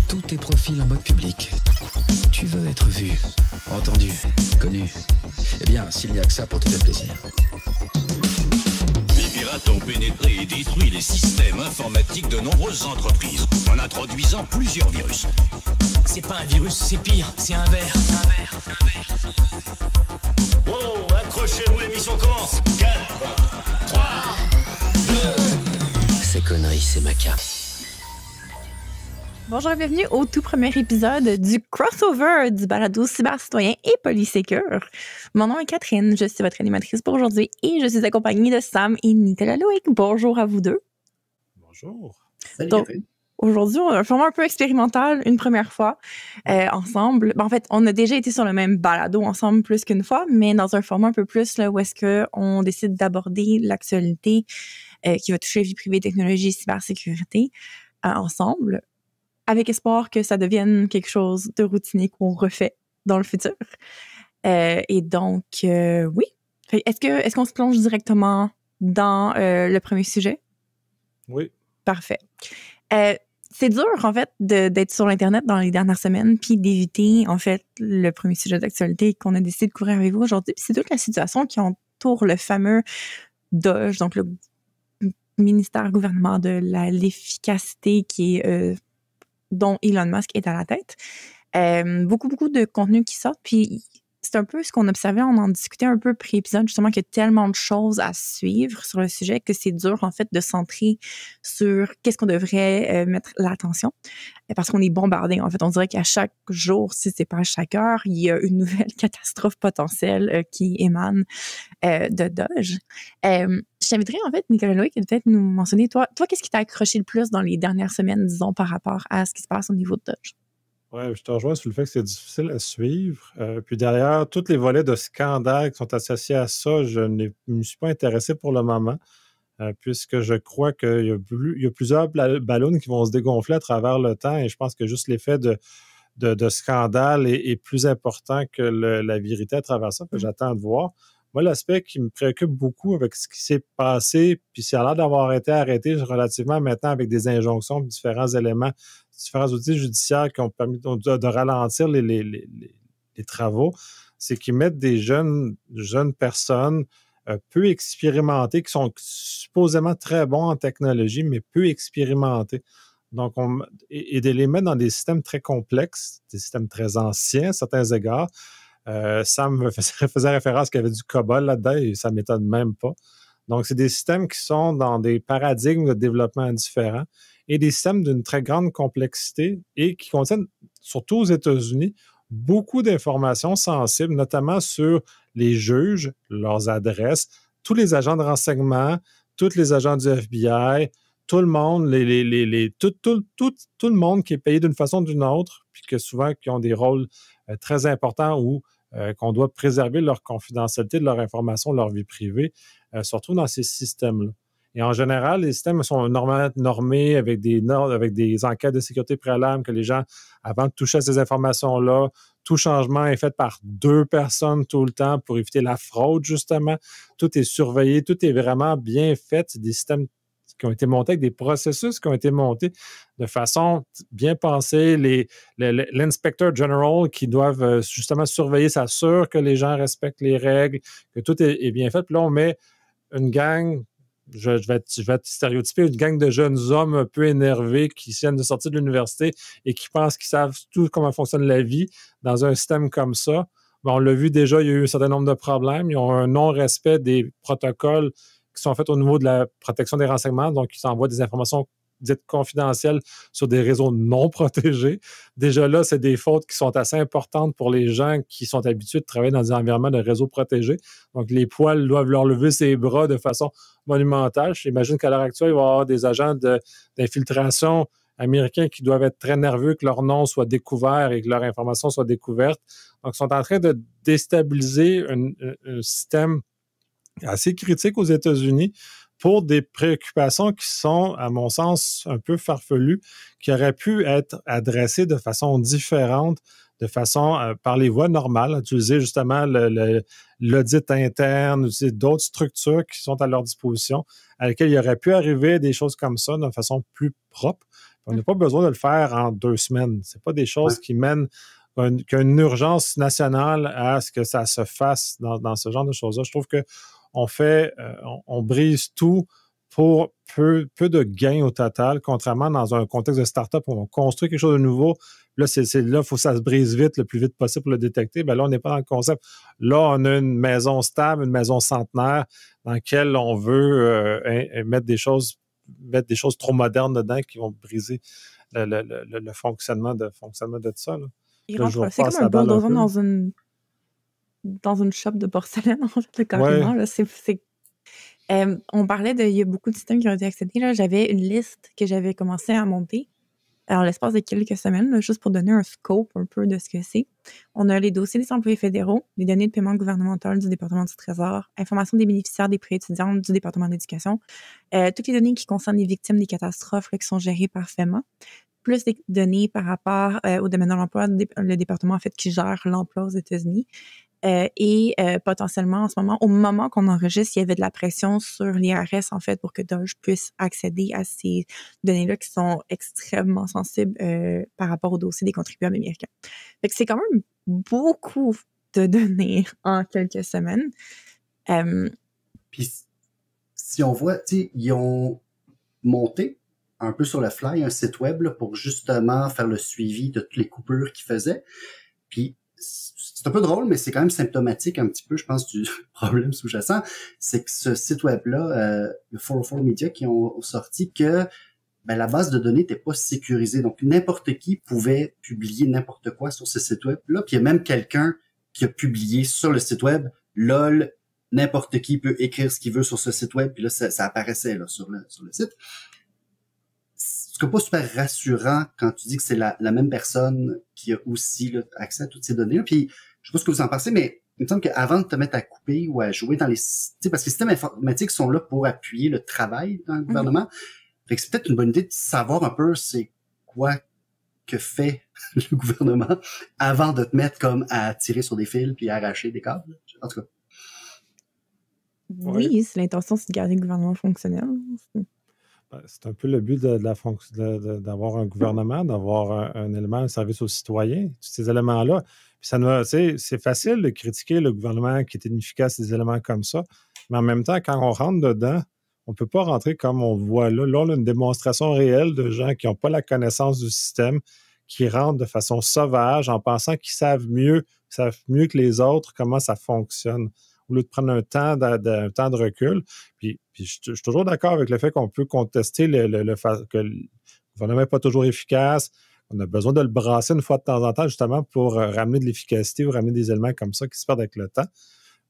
Tous tes profils en mode public. Tu veux être vu, entendu, connu. Eh bien, s'il n'y a que ça pour te faire plaisir. Les pirates ont pénétré et détruit les systèmes informatiques de nombreuses entreprises en introduisant plusieurs virus. C'est pas un virus, c'est pire, c'est un ver. Wow, accrochez-vous, l'émission commence. 4, 3, 2... Ces conneries, c'est ma carte. Bonjour et bienvenue au tout premier épisode du crossover du balado cybercitoyen et Polysécure. Mon nom est Catherine, je suis votre animatrice pour aujourd'hui et je suis accompagnée de Sam et Nicolas Loïc. Bonjour à vous deux. Bonjour. Salut, Donc, Catherine. aujourd'hui, on a un format un peu expérimental, une première fois, ensemble. En fait, on a déjà été sur le même balado ensemble plus qu'une fois, mais dans un format un peu plus là, où est-ce qu'on décide d'aborder l'actualité qui va toucher la vie privée, technologie, cybersécurité ensemble, avec espoir que ça devienne quelque chose de routinier qu'on refait dans le futur. Et donc, oui. Est-ce qu'on se plonge directement dans le premier sujet? Oui. Parfait. C'est dur, en fait, d'être sur l'Internet dans les dernières semaines puis d'éviter, en fait, le premier sujet d'actualité qu'on a décidé de couvrir avec vous aujourd'hui. Puis c'est toute la situation qui entoure le fameux DOGE, donc le ministère gouvernement de l'efficacité qui est... dont Elon Musk est à la tête. Beaucoup de contenu qui sort, puis c'est un peu ce qu'on observait, on en discutait un peu pré-épisode, justement, qu'il y a tellement de choses à suivre sur le sujet que c'est dur, en fait, de centrer sur qu'est-ce qu'on devrait mettre l'attention, parce qu'on est bombardé, en fait. On dirait qu'à chaque jour, si c'est pas à chaque heure, il y a une nouvelle catastrophe potentielle qui émane de Doge. Je t'inviterais, en fait, Nicolas Loïc, de peut-être nous mentionner, toi, qu'est-ce qui t'a accroché le plus dans les dernières semaines, disons, par rapport à ce qui se passe au niveau de Doge? Ouais, je te rejoins sur le fait que c'est difficile à suivre. Puis derrière, tous les volets de scandales qui sont associés à ça, je ne me suis pas intéressé pour le moment, puisque je crois qu'il y a plusieurs ballons qui vont se dégonfler à travers le temps, et je pense que juste l'effet de scandale est plus important que la vérité à travers ça, que j'attends de voir. Moi, l'aspect qui me préoccupe beaucoup avec ce qui s'est passé, puis ça a l'air d'avoir été arrêté relativement maintenant avec des injonctions, différents éléments, différents outils judiciaires qui ont permis de ralentir les travaux, c'est qu'ils mettent des jeunes personnes peu expérimentées, qui sont supposément très bons en technologie, mais peu expérimentées. Donc, et de les mettre dans des systèmes très complexes, des systèmes très anciens à certains égards. Sam faisait référence qu'il y avait du COBOL là-dedans et ça ne m'étonne même pas. Donc, c'est des systèmes qui sont dans des paradigmes de développement différents et des systèmes d'une très grande complexité et qui contiennent, surtout aux États-Unis, beaucoup d'informations sensibles, notamment sur les juges, leurs adresses, tous les agents de renseignement, tous les agents du FBI, tout le monde, tout le monde qui est payé d'une façon ou d'une autre, puis que souvent qui ont des rôles très importants ou qu'on doit préserver leur confidentialité de leur information, leur vie privée, surtout dans ces systèmes-là. Et en général, les systèmes sont normalement normés avec des enquêtes de sécurité préalables que les gens, avant de toucher à ces informations-là, tout changement est fait par 2 personnes tout le temps pour éviter la fraude, justement. Tout est surveillé, tout est vraiment bien fait. C'est des systèmes qui ont été montés avec des processus qui ont été montés de façon bien pensée. L'inspecteur general qui doivent justement surveiller, s'assurer que les gens respectent les règles, que tout est bien fait. Puis là, on met une gang, je vais te stéréotyper, une gang de jeunes hommes un peu énervés qui viennent de sortir de l'université et qui pensent qu'ils savent tout comment fonctionne la vie dans un système comme ça. Bon, on l'a vu déjà, il y a eu un certain nombre de problèmes. Ils ont un non-respect des protocoles qui sont faites au niveau de la protection des renseignements, donc ils s'envoient des informations dites confidentielles sur des réseaux non protégés. Déjà là, c'est des fautes qui sont assez importantes pour les gens qui sont habitués de travailler dans des environnements de réseaux protégés. Donc, les poils doivent leur lever ses bras de façon monumentale. J'imagine qu'à l'heure actuelle, il va y avoir des agents d'infiltration américains qui doivent être très nerveux que leur nom soit découvert et que leur information soit découverte. Donc, ils sont en train de déstabiliser un système assez critique aux États-Unis pour des préoccupations qui sont, à mon sens, un peu farfelues, qui auraient pu être adressées de façon différente de façon, par les voies normales, utiliser justement l'audit interne, utiliser d'autres structures qui sont à leur disposition, à lesquelles il aurait pu arriver des choses comme ça d'une façon plus propre. On n'a pas besoin de le faire en 2 semaines. C'est pas des choses qui mènent qu'une urgence nationale à ce que ça se fasse dans ce genre de choses-là. Je trouve que on brise tout pour peu de gains au total, contrairement dans un contexte de start-up où on construit quelque chose de nouveau. Là, il faut que ça se brise vite, le plus vite possible pour le détecter. Ben là, on n'est pas dans le concept. Là, on a une maison stable, une maison centenaire dans laquelle on veut mettre des choses trop modernes dedans qui vont briser le fonctionnement de ça. Là. C'est comme un bulldozer dans une shop de porcelaine, en fait, carrément. Ouais. Là, on parlait il y a beaucoup de systèmes qui ont été accédés. Là, j'avais une liste que j'avais commencé à monter. Alors, l'espace de quelques semaines, là, juste pour donner un scope un peu de ce que c'est. On a les dossiers des employés fédéraux, les données de paiement gouvernemental du département du Trésor, information des bénéficiaires des prêts étudiants du département d'éducation, toutes les données qui concernent les victimes des catastrophes là, qui sont gérées par FEMA, plus des données par rapport au domaine de l'emploi, le département en fait qui gère l'emploi aux États-Unis. Et potentiellement, en ce moment, au moment qu'on enregistre, il y avait de la pression sur l'IRS, en fait, pour que Doge puisse accéder à ces données-là qui sont extrêmement sensibles par rapport au dossier des contribuables américains. Fait que c'est quand même beaucoup de données en quelques semaines. Puis, si on voit, tu sais, ils ont monté un peu sur le fly un site web là, pour justement faire le suivi de toutes les coupures qu'ils faisaient. Puis, c'est un peu drôle, mais c'est quand même symptomatique un petit peu, je pense, du problème sous-jacent. C'est que ce site web-là, le 404 Media, qui ont sorti que la base de données n'était pas sécurisée. Donc, n'importe qui pouvait publier n'importe quoi sur ce site web-là. Puis, il y a même quelqu'un qui a publié sur le site web, lol, n'importe qui peut écrire ce qu'il veut sur ce site web. Puis là, ça apparaissait là, sur le site. C'est pas super rassurant quand tu dis que c'est la même personne qui a aussi là, accès à toutes ces données-là. Puis, je sais pas ce que vous en pensez, mais il me semble qu'avant de te mettre à couper ou à jouer dans parce que les systèmes informatiques sont là pour appuyer le travail dans le gouvernement. Fait que c'est peut-être une bonne idée de savoir un peu c'est quoi que fait le gouvernement avant de te mettre comme à tirer sur des fils puis à arracher des câbles. En tout cas. Oui, c'est l'intention, c'est de garder le gouvernement fonctionnel. C'est un peu le but d'avoir un gouvernement, d'avoir un élément de service aux citoyens, tous ces éléments-là. Puis c'est facile de critiquer le gouvernement qui est inefficace, des éléments comme ça, mais en même temps, quand on rentre dedans, on ne peut pas rentrer comme on voit là. Là, on a une démonstration réelle de gens qui n'ont pas la connaissance du système, qui rentrent de façon sauvage en pensant qu'ils savent mieux que les autres comment ça fonctionne, au lieu de prendre un temps de recul. Puis je suis toujours d'accord avec le fait qu'on peut contester le fait que le gouvernement n'est pas toujours efficace. On a besoin de le brasser une fois de temps en temps, justement, pour ramener de l'efficacité ou ramener des éléments comme ça qui se perdent avec le temps.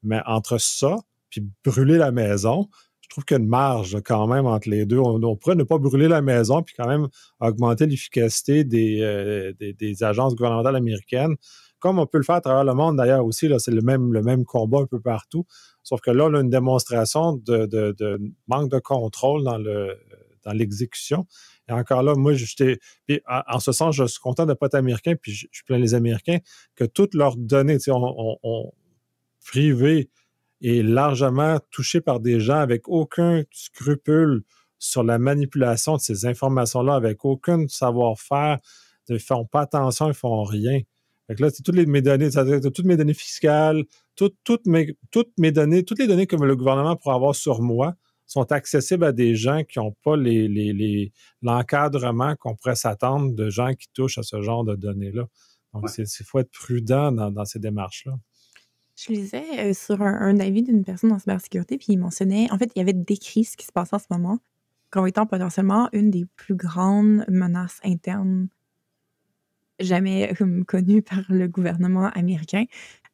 Mais entre ça, puis brûler la maison, je trouve qu'il y a une marge quand même entre les deux. On pourrait ne pas brûler la maison puis quand même augmenter l'efficacité des agences gouvernementales américaines, comme on peut le faire à travers le monde d'ailleurs aussi. Là, c'est le même combat un peu partout. Sauf que là, on a une démonstration de manque de contrôle dans l'exécution. Et encore là, moi, puis en ce sens, je suis content de ne pas être américain, puis je plains les Américains que toutes leurs données, privées et largement touchées par des gens avec aucun scrupule sur la manipulation de ces informations-là, avec aucun savoir-faire, ils ne font pas attention, ils ne font rien. Fait que là, c'est toutes mes données, toutes mes données fiscales, toutes les données que le gouvernement pourrait avoir sur moi sont accessibles à des gens qui n'ont pas l'encadrement qu'on pourrait s'attendre de gens qui touchent à ce genre de données-là. Donc, il faut être prudent dans ces démarches-là. Je lisais sur un avis d'une personne en cybersécurité, puis il mentionnait, en fait, il y avait décrit ce qui se passait en ce moment comme étant potentiellement une des plus grandes menaces internes jamais connues par le gouvernement américain.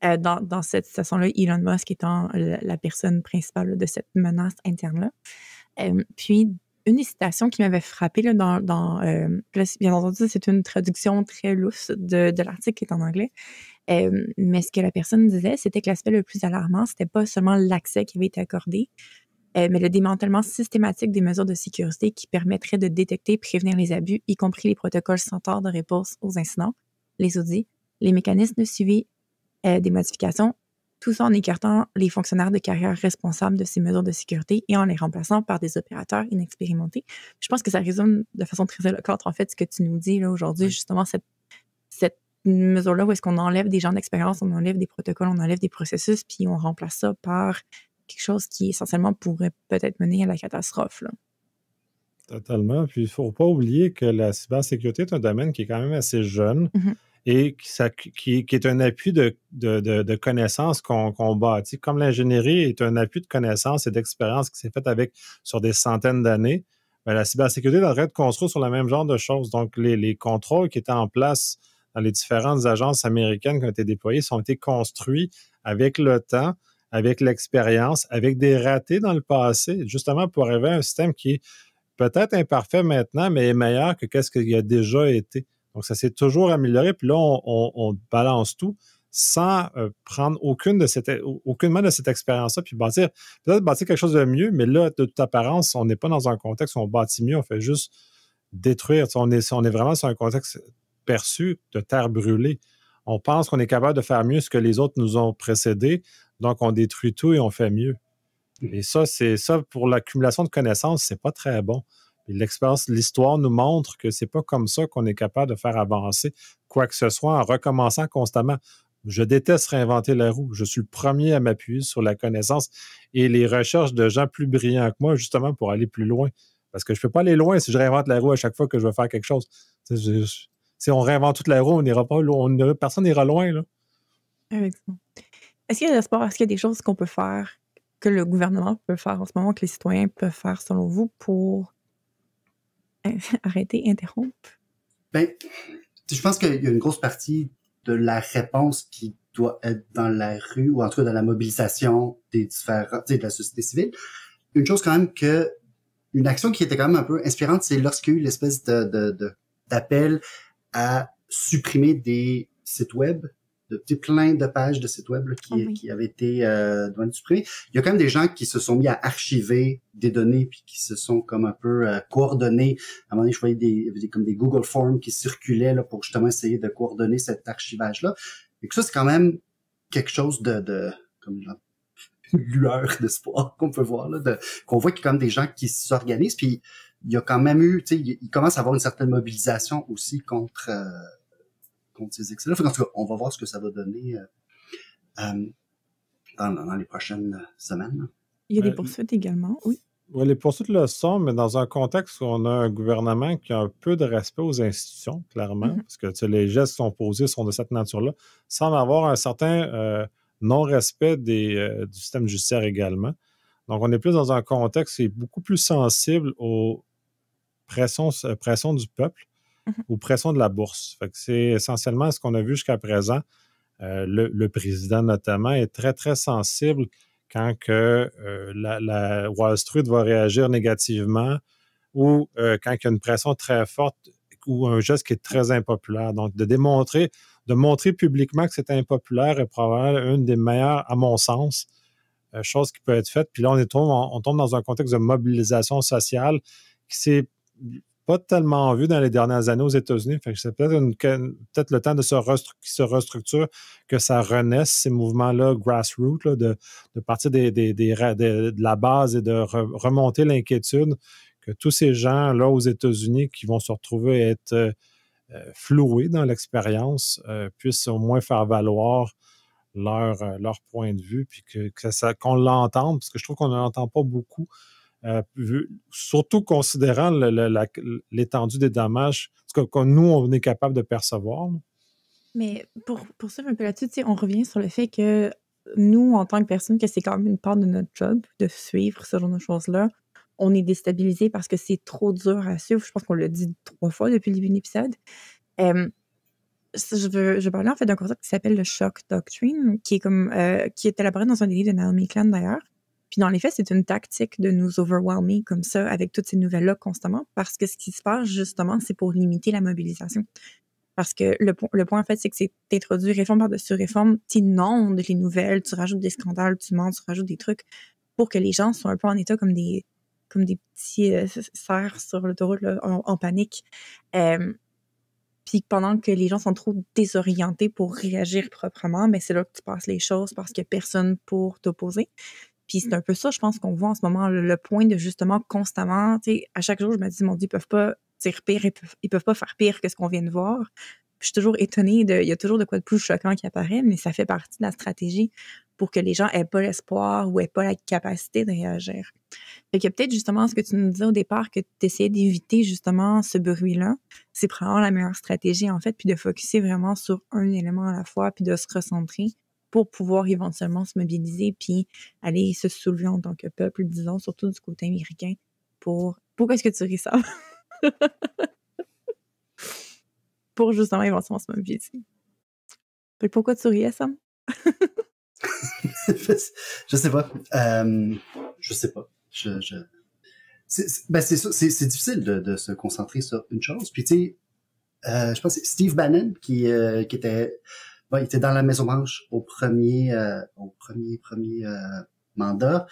Dans cette situation-là, Elon Musk étant la personne principale de cette menace interne-là. Puis, une des citations qui m'avait frappée, là, bien entendu, c'est une traduction très lousse de l'article qui est en anglais. Mais ce que la personne disait, c'était que l'aspect le plus alarmant, c'était pas seulement l'accès qui avait été accordé, mais le démantèlement systématique des mesures de sécurité qui permettraient de détecter et prévenir les abus, y compris les protocoles standards de réponse aux incidents, les audits, les mécanismes de suivi des modifications, tout ça en écartant les fonctionnaires de carrière responsables de ces mesures de sécurité et en les remplaçant par des opérateurs inexpérimentés. Je pense que ça résume de façon très éloquente, en fait, ce que tu nous dis là aujourd'hui, justement, cette mesure-là où est-ce qu'on enlève des gens d'expérience, on enlève des protocoles, on enlève des processus, puis on remplace ça par quelque chose qui, essentiellement, pourrait peut-être mener à la catastrophe, là. Totalement. Puis, il ne faut pas oublier que la cybersécurité est un domaine qui est quand même assez jeune et qui est un appui de connaissances qu'on bâtit. Comme l'ingénierie est un appui de connaissances et d'expérience qui s'est fait sur des centaines d'années, bien, la cybersécurité devrait être construite sur le même genre de choses. Donc, les contrôles qui étaient en place dans les différentes agences américaines qui ont été déployées ont été construits avec le temps, avec l'expérience, avec des ratés dans le passé, justement pour arriver à un système qui est peut-être imparfait maintenant, mais est meilleur que ce qu'il a déjà été. Donc, ça s'est toujours amélioré. Puis là, on balance tout sans prendre aucunement de cette expérience-là, puis peut-être bâtir quelque chose de mieux, mais là, de toute apparence, on n'est pas dans un contexte où on bâtit mieux, on fait juste détruire. On est vraiment sur un contexte perçu de terre brûlée. On pense qu'on est capable de faire mieux ce que les autres nous ont précédés, donc on détruit tout et on fait mieux. Et ça, pour l'accumulation de connaissances, c'est pas très bon. Et l'histoire nous montre que c'est pas comme ça qu'on est capable de faire avancer quoi que ce soit en recommençant constamment. Je déteste réinventer la roue. Je suis le premier à m'appuyer sur la connaissance et les recherches de gens plus brillants que moi, justement, pour aller plus loin. Parce que je peux pas aller loin si je réinvente la roue à chaque fois que je veux faire quelque chose. Si on réinvente toute la roue, on n'ira pas loin. Personne n'ira loin, là. Effectivement. Est-ce qu'il y a de l'espoir? Est-ce qu'il y a des choses qu'on peut faire, que le gouvernement peut faire en ce moment, que les citoyens peuvent faire, selon vous, pour arrêter, interrompre? Ben, je pense qu'il y a une grosse partie de la réponse qui doit être dans la rue, ou en tout cas dans la mobilisation des différents, de la société civile. Une chose quand même une action qui était quand même un peu inspirante, c'est lorsqu'il y a eu l'espèce d'appel à supprimer des sites web, plein de pages de sites web là, qui avaient été demandées de supprimer. Il y a quand même des gens qui se sont mis à archiver des données puis qui se sont comme un peu coordonnés. À un moment donné, je voyais comme des Google Forms qui circulaient là, pour justement essayer de coordonner cet archivage-là. Et que ça, c'est quand même quelque chose comme une lueur d'espoir qu'on peut voir, là, qu'on voit qu'il y a quand même des gens qui s'organisent. Puis il y a quand même eu, tu sais, il commence à avoir une certaine mobilisation aussi contre ces excès-là. En tout cas, on va voir ce que ça va donner dans les prochaines semaines. Il y a des poursuites également, oui. Oui, les poursuites le sont, mais dans un contexte où on a un gouvernement qui a un peu de respect aux institutions, clairement, parce que les gestes qui sont posés sont de cette nature-là, semble avoir un certain non-respect du système judiciaire également. Donc, on est plus dans un contexte qui est beaucoup plus sensible aux pressions du peuple, aux pressions de la bourse. Fait que c'est essentiellement ce qu'on a vu jusqu'à présent. Le président, notamment, est très, très sensible quand la Wall Street va réagir négativement ou quand il y a une pression très forte ou un geste qui est très impopulaire. Donc, de montrer publiquement que c'est impopulaire est probablement une des meilleures, à mon sens, choses qui peut être faite. Puis là, on tombe dans un contexte de mobilisation sociale qui s'est pas tellement vu dans les dernières années aux États-Unis. Fait que c'est peut-être le temps de qui se restructure, que ça renaisse, ces mouvements-là grassroots, là, de partir de la base et de remonter l'inquiétude que tous ces gens-là aux États-Unis qui vont se retrouver être floués dans l'expérience puissent au moins faire valoir leur point de vue, puis qu'on l'entende, parce que je trouve qu'on ne l'entend pas beaucoup. Surtout considérant l'étendue des dommages que nous, on est capable de percevoir. Là. Mais pour suivre un peu là-dessus, on revient sur le fait que nous, en tant que personne, que c'est quand même une part de notre job de suivre ce genre de choses-là, on est déstabilisé parce que c'est trop dur à suivre. Je pense qu'on l'a dit 3 fois depuis le début de l'épisode. Je veux parler en fait d'un concept qui s'appelle le shock doctrine, qui est élaboré dans un des livres de Naomi Klein d'ailleurs. Puis dans les faits, c'est une tactique de nous overwhelmer comme ça avec toutes ces nouvelles-là constamment, parce que ce qui se passe justement, c'est pour limiter la mobilisation. Parce que le point en fait, c'est que c'est introduit réforme par-dessus réforme, tu inondes les nouvelles, tu rajoutes des scandales, tu mens, tu rajoutes des trucs pour que les gens soient un peu en état comme des petits cerfs sur l'autoroute là, en panique. Puis pendant que les gens sont trop désorientés pour réagir proprement, mais c'est là que tu passes les choses parce qu'il n'y a personne pour t'opposer. Puis c'est un peu ça, je pense, qu'on voit en ce moment, le point de justement constamment, tu sais, à chaque jour, je me dis, mon Dieu, ils peuvent pas dire pire, ils peuvent pas faire pire que ce qu'on vient de voir. Puis je suis toujours étonnée, il y a toujours de quoi de plus choquant qui apparaît, mais ça fait partie de la stratégie pour que les gens aient pas l'espoir ou aient pas la capacité de réagir. Fait qu'il y a peut-être justement ce que tu nous disais au départ, que tu essayais d'éviter justement ce bruit-là. C'est probablement la meilleure stratégie, en fait, puis de focusser vraiment sur un élément à la fois, puis de se recentrer pour pouvoir éventuellement se mobiliser puis aller se soulever en tant que peuple, disons, surtout du côté américain, pour... Pourquoi est-ce que tu ris ça? Pour justement éventuellement se mobiliser. Fait que pourquoi tu riais, Sam? Je sais pas. Je sais pas. C'est difficile de se concentrer sur une chose. Puis tu sais, je pense que c'est Steve Bannon qui était... Bon, il était dans la Maison-Blanche au premier mandat.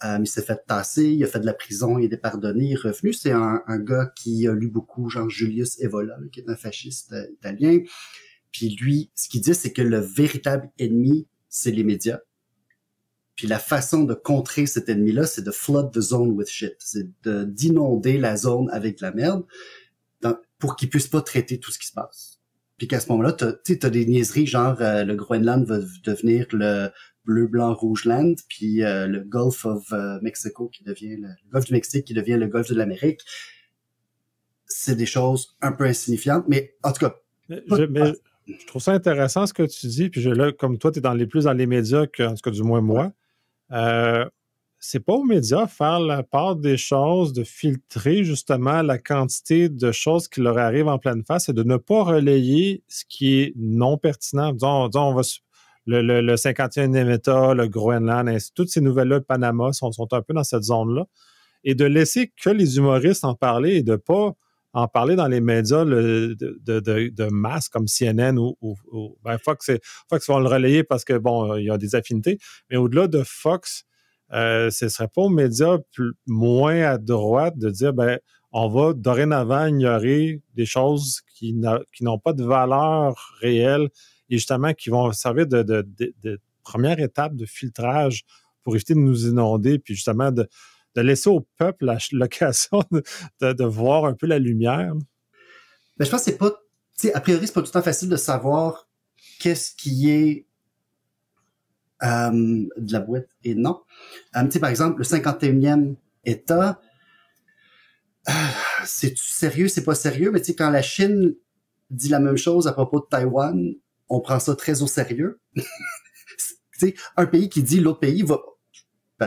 Il s'est fait tasser, il a fait de la prison, il est pardonné, il est revenu. C'est un gars qui a lu beaucoup, genre Julius Evola, là, qui est un fasciste italien. Puis lui, ce qu'il dit, c'est que le véritable ennemi, c'est les médias. Puis la façon de contrer cet ennemi-là, c'est de flood the zone with shit. C'est d'inonder la zone avec de la merde pour qu'ils puissent pas traiter tout ce qui se passe. Puis qu'à ce moment-là, t'as des niaiseries genre le Groenland va devenir le bleu-blanc-rouge-land, puis le Gulf of Mexico qui devient le Golfe du Mexique qui devient le Golfe de l'Amérique. C'est des choses un peu insignifiantes, mais en tout cas... Je trouve ça intéressant ce que tu dis, puis là, comme toi, tu es plus dans les médias que, en tout cas, du moins moi. C'est pas aux médias faire la part des choses, de filtrer justement la quantité de choses qui leur arrivent en pleine face et de ne pas relayer ce qui est non pertinent. Disons on va le 51e État, le Groenland, toutes ces nouvelles-là, le Panama sont un peu dans cette zone-là. Et de laisser que les humoristes en parler et de pas en parler dans les médias de masse comme CNN ou Fox vont le relayer parce que, bon, il y a des affinités. Mais au-delà de Fox, ce ne serait pas aux médias moins à droite de dire, on va dorénavant ignorer des choses qui n'ont pas de valeur réelle et justement qui vont servir de première étape de filtrage pour éviter de nous inonder, puis justement de laisser au peuple l'occasion de voir un peu la lumière. Mais je pense que c'est pas... Tu sais, a priori, c'est pas tout le temps facile de savoir qu'est-ce qui est de la boîte et non. Tu sais, par exemple, le 51e État, c'est sérieux, c'est pas sérieux, mais tu sais, quand la Chine dit la même chose à propos de Taïwan, on prend ça très au sérieux. Tu sais, un pays qui dit l'autre pays va...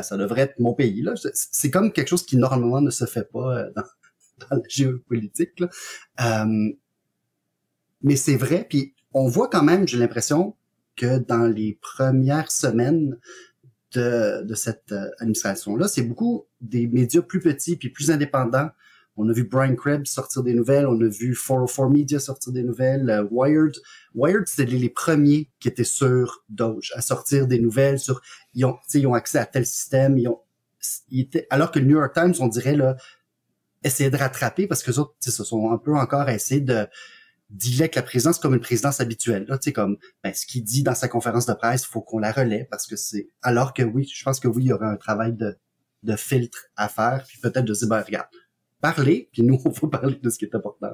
ça devrait être mon pays, là. C'est comme quelque chose qui, normalement, ne se fait pas dans la géopolitique, là. Mais c'est vrai, puis on voit quand même, j'ai l'impression, que dans les premières semaines de cette administration-là, c'est beaucoup des médias plus petits puis plus indépendants. On a vu Brian Krebs sortir des nouvelles, on a vu 404 Media sortir des nouvelles, Wired. Wired, c'était les premiers qui étaient sur Doge, à sortir des nouvelles sur... Ils ont accès à tel système, alors que le New York Times, on dirait, là, essayer de rattraper, parce que les autres, se sont un peu encore à essayer de dealer que la présidence comme une présidence habituelle, là, comme, ce qu'il dit dans sa conférence de presse, il faut qu'on la relaie, parce que c'est... Alors que oui, je pense que oui, il y aurait un travail de filtre à faire, puis peut-être de dire, regarde, parler, puis nous, on va parler de ce qui est important.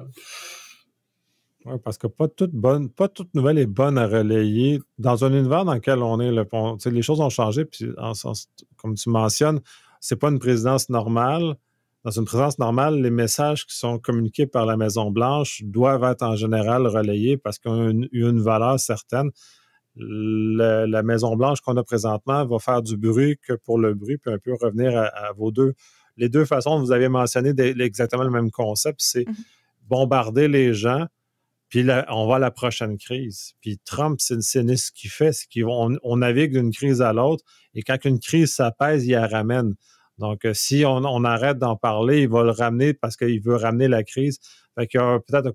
Oui, parce que pas toute nouvelle est bonne à relayer. Dans un univers dans lequel on est, les choses ont changé, puis comme tu mentionnes, c'est pas une présidence normale. Dans une présidence normale, les messages qui sont communiqués par la Maison-Blanche doivent être en général relayés parce qu'ils ont une valeur certaine. La Maison-Blanche qu'on a présentement va faire du bruit que pour le bruit, puis un peu revenir à les deux façons dont vous avez mentionné exactement le même concept, c'est bombarder les gens, puis on va à la prochaine crise. Puis Trump, c'est ce qu'il fait, c'est qu'on navigue d'une crise à l'autre, et quand une crise s'apaise, il la ramène. Donc, si on arrête d'en parler, il va le ramener parce qu'il veut ramener la crise. Fait qu'il y a peut-être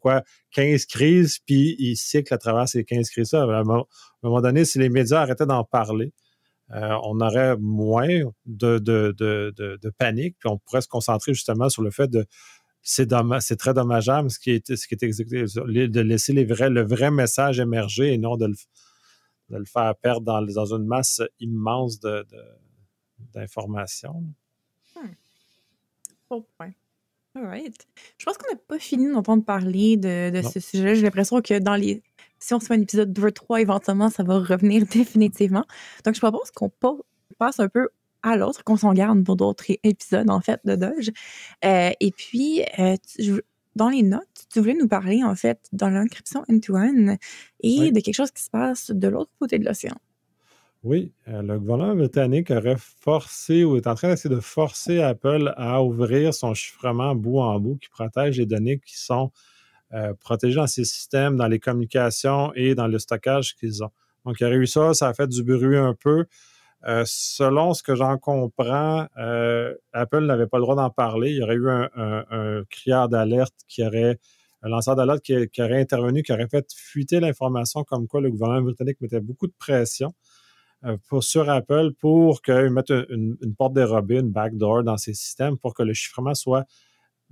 15 crises, puis il cycle à travers ces 15 crises-là. À un moment donné, si les médias arrêtaient d'en parler, on aurait moins de panique, puis on pourrait se concentrer justement sur le fait c'est très dommageable ce qui est exécuté, de laisser le vrai message émerger et non de le faire perdre dans une masse immense d'informations. Bon point. All right. Je pense qu'on n'a pas fini d'entendre parler de ce sujet-là. J'ai l'impression que si on se fait un épisode 2-3, éventuellement, ça va revenir définitivement. Donc, je propose qu'on passe un peu à l'autre, qu'on s'en garde pour d'autres épisodes, en fait, de Doge. Et puis, dans les notes, tu voulais nous parler, en fait, dans l'encryption end-to-end et de quelque chose qui se passe de l'autre côté de l'océan. Oui, le gouvernement britannique aurait forcé ou est en train d'essayer de forcer Apple à ouvrir son chiffrement bout en bout qui protège les données qui sont protégées dans ces systèmes, dans les communications et dans le stockage qu'ils ont. Donc, il y aurait eu ça a fait du bruit un peu. Selon ce que j'en comprends, Apple n'avait pas le droit d'en parler. Il y aurait eu un crieur d'alerte un lanceur d'alerte qui aurait intervenu, qui aurait fait fuiter l'information comme quoi le gouvernement britannique mettait beaucoup de pression sur Apple pour qu'ils mettent une porte dérobée, une backdoor dans ces systèmes pour que le chiffrement soit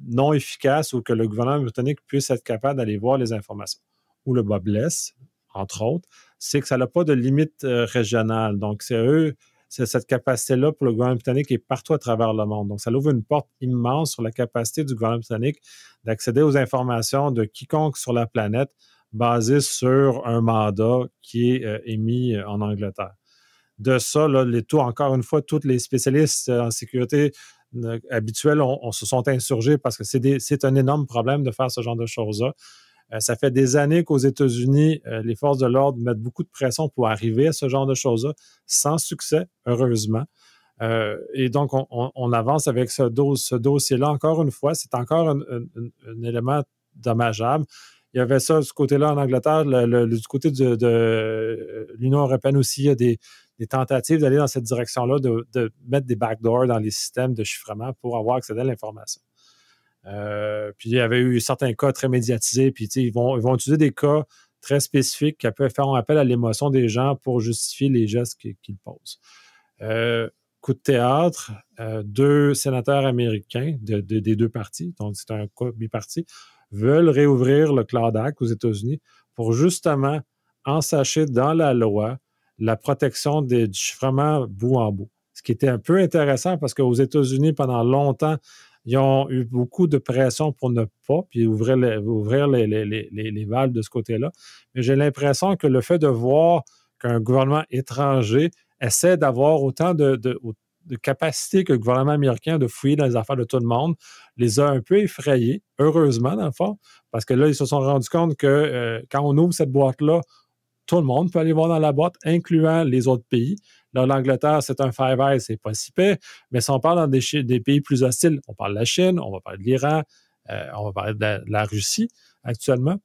non efficace ou que le gouvernement britannique puisse être capable d'aller voir les informations. Où le bas blesse, entre autres, c'est que ça n'a pas de limite régionale. Donc, c'est cette capacité-là pour le gouvernement britannique qui est partout à travers le monde. Donc, ça ouvre une porte immense sur la capacité du gouvernement britannique d'accéder aux informations de quiconque sur la planète basé sur un mandat qui est émis en Angleterre. De ça, là, encore une fois, tous les spécialistes en sécurité habituels se sont insurgés parce que c'est un énorme problème de faire ce genre de choses-là. Ça fait des années qu'aux États-Unis, les forces de l'ordre mettent beaucoup de pression pour arriver à ce genre de choses-là, sans succès, heureusement. Et donc, on avance avec ce dossier-là. Encore une fois, c'est encore un élément dommageable. Il y avait ça du côté-là en Angleterre. Du côté de l'Union européenne aussi, il y a des tentatives d'aller dans cette direction-là, de mettre des backdoors dans les systèmes de chiffrement pour avoir accès à l'information. Puis il y avait eu certains cas très médiatisés, puis ils vont utiliser des cas très spécifiques qui peuvent faire appel à l'émotion des gens pour justifier les gestes qu'ils posent. Coup de théâtre, 2 sénateurs américains des deux partis, donc c'est un cas biparti, veulent réouvrir le Cloud Act aux États-Unis pour justement ensacher dans la loi la protection du chiffrement bout en bout. Ce qui était un peu intéressant parce qu'aux États-Unis, pendant longtemps, ils ont eu beaucoup de pression pour ne pas, puis ouvrir les valves de ce côté-là. Mais j'ai l'impression que le fait de voir qu'un gouvernement étranger essaie d'avoir autant de capacité que le gouvernement américain de fouiller dans les affaires de tout le monde, les a un peu effrayés, heureusement, dans le fond, parce que là, ils se sont rendus compte que quand on ouvre cette boîte-là, tout le monde peut aller voir dans la boîte, incluant les autres pays. Là, l'Angleterre, c'est un Five Eyes, c'est pas si pire, mais si on parle dans des pays plus hostiles, on parle de la Chine, on va parler de l'Iran, on va parler de la Russie actuellement,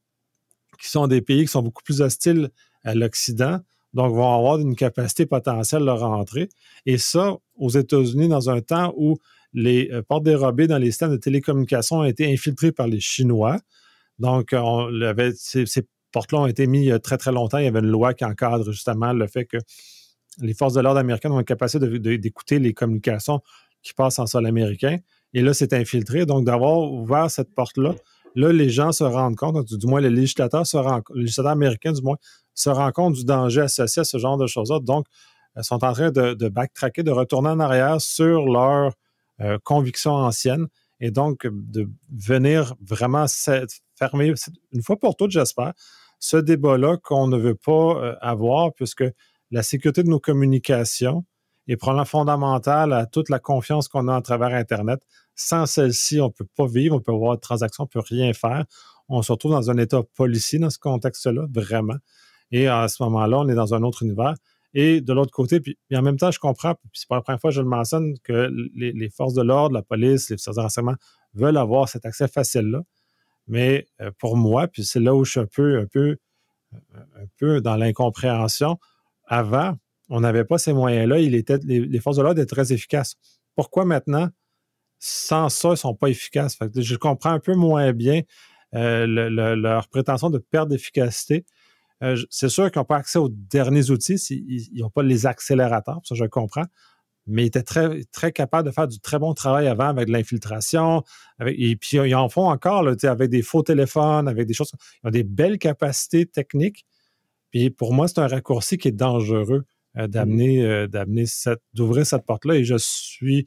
qui sont des pays qui sont beaucoup plus hostiles à l'Occident, donc vont avoir une capacité potentielle de rentrer. Et ça, aux États-Unis, dans un temps où les portes dérobées dans les systèmes de télécommunications ont été infiltrées par les Chinois, donc ces portes-là ont été mises il y a très, très longtemps. Il y avait une loi qui encadre justement le fait que les forces de l'ordre américaines ont une capacité d'écouter les communications qui passent en sol américain. Et là, c'est infiltré. Donc, d'avoir ouvert cette porte-là, là, les gens se rendent compte, du moins les législateurs américains, du moins, se rendent compte du danger associé à ce genre de choses-là. Donc, ils sont en train de backtracker, de retourner en arrière sur leurs convictions anciennes et donc de venir vraiment fermer, une fois pour toutes, j'espère, ce débat-là qu'on ne veut pas avoir, puisque la sécurité de nos communications est probablement fondamentale à toute la confiance qu'on a à travers Internet. Sans celle-ci, on ne peut pas vivre, on peut avoir de transactions, on ne peut rien faire. On se retrouve dans un état policier dans ce contexte-là, vraiment. Et à ce moment-là, on est dans un autre univers. Et de l'autre côté, puis en même temps, je comprends, puis c'est pas la première fois que je le mentionne, que les forces de l'ordre, la police, les services de renseignement veulent avoir cet accès facile-là. Mais pour moi, puis c'est là où je suis un peu dans l'incompréhension, avant, on n'avait pas ces moyens-là. Les forces de l'ordre étaient très efficaces. Pourquoi maintenant, sans ça, ils ne sont pas efficaces? Fait que je comprends un peu moins bien leur prétention de perte d'efficacité. C'est sûr qu'ils n'ont pas accès aux derniers outils, ils n'ont pas les accélérateurs, ça je comprends. mais ils étaient très, très capables de faire du très bon travail avant avec de l'infiltration. Et puis, ils en font encore là, avec des faux téléphones, avec des choses. Ils ont des belles capacités techniques. Puis pour moi, c'est un raccourci qui est dangereux d'ouvrir cette porte-là. Et je suis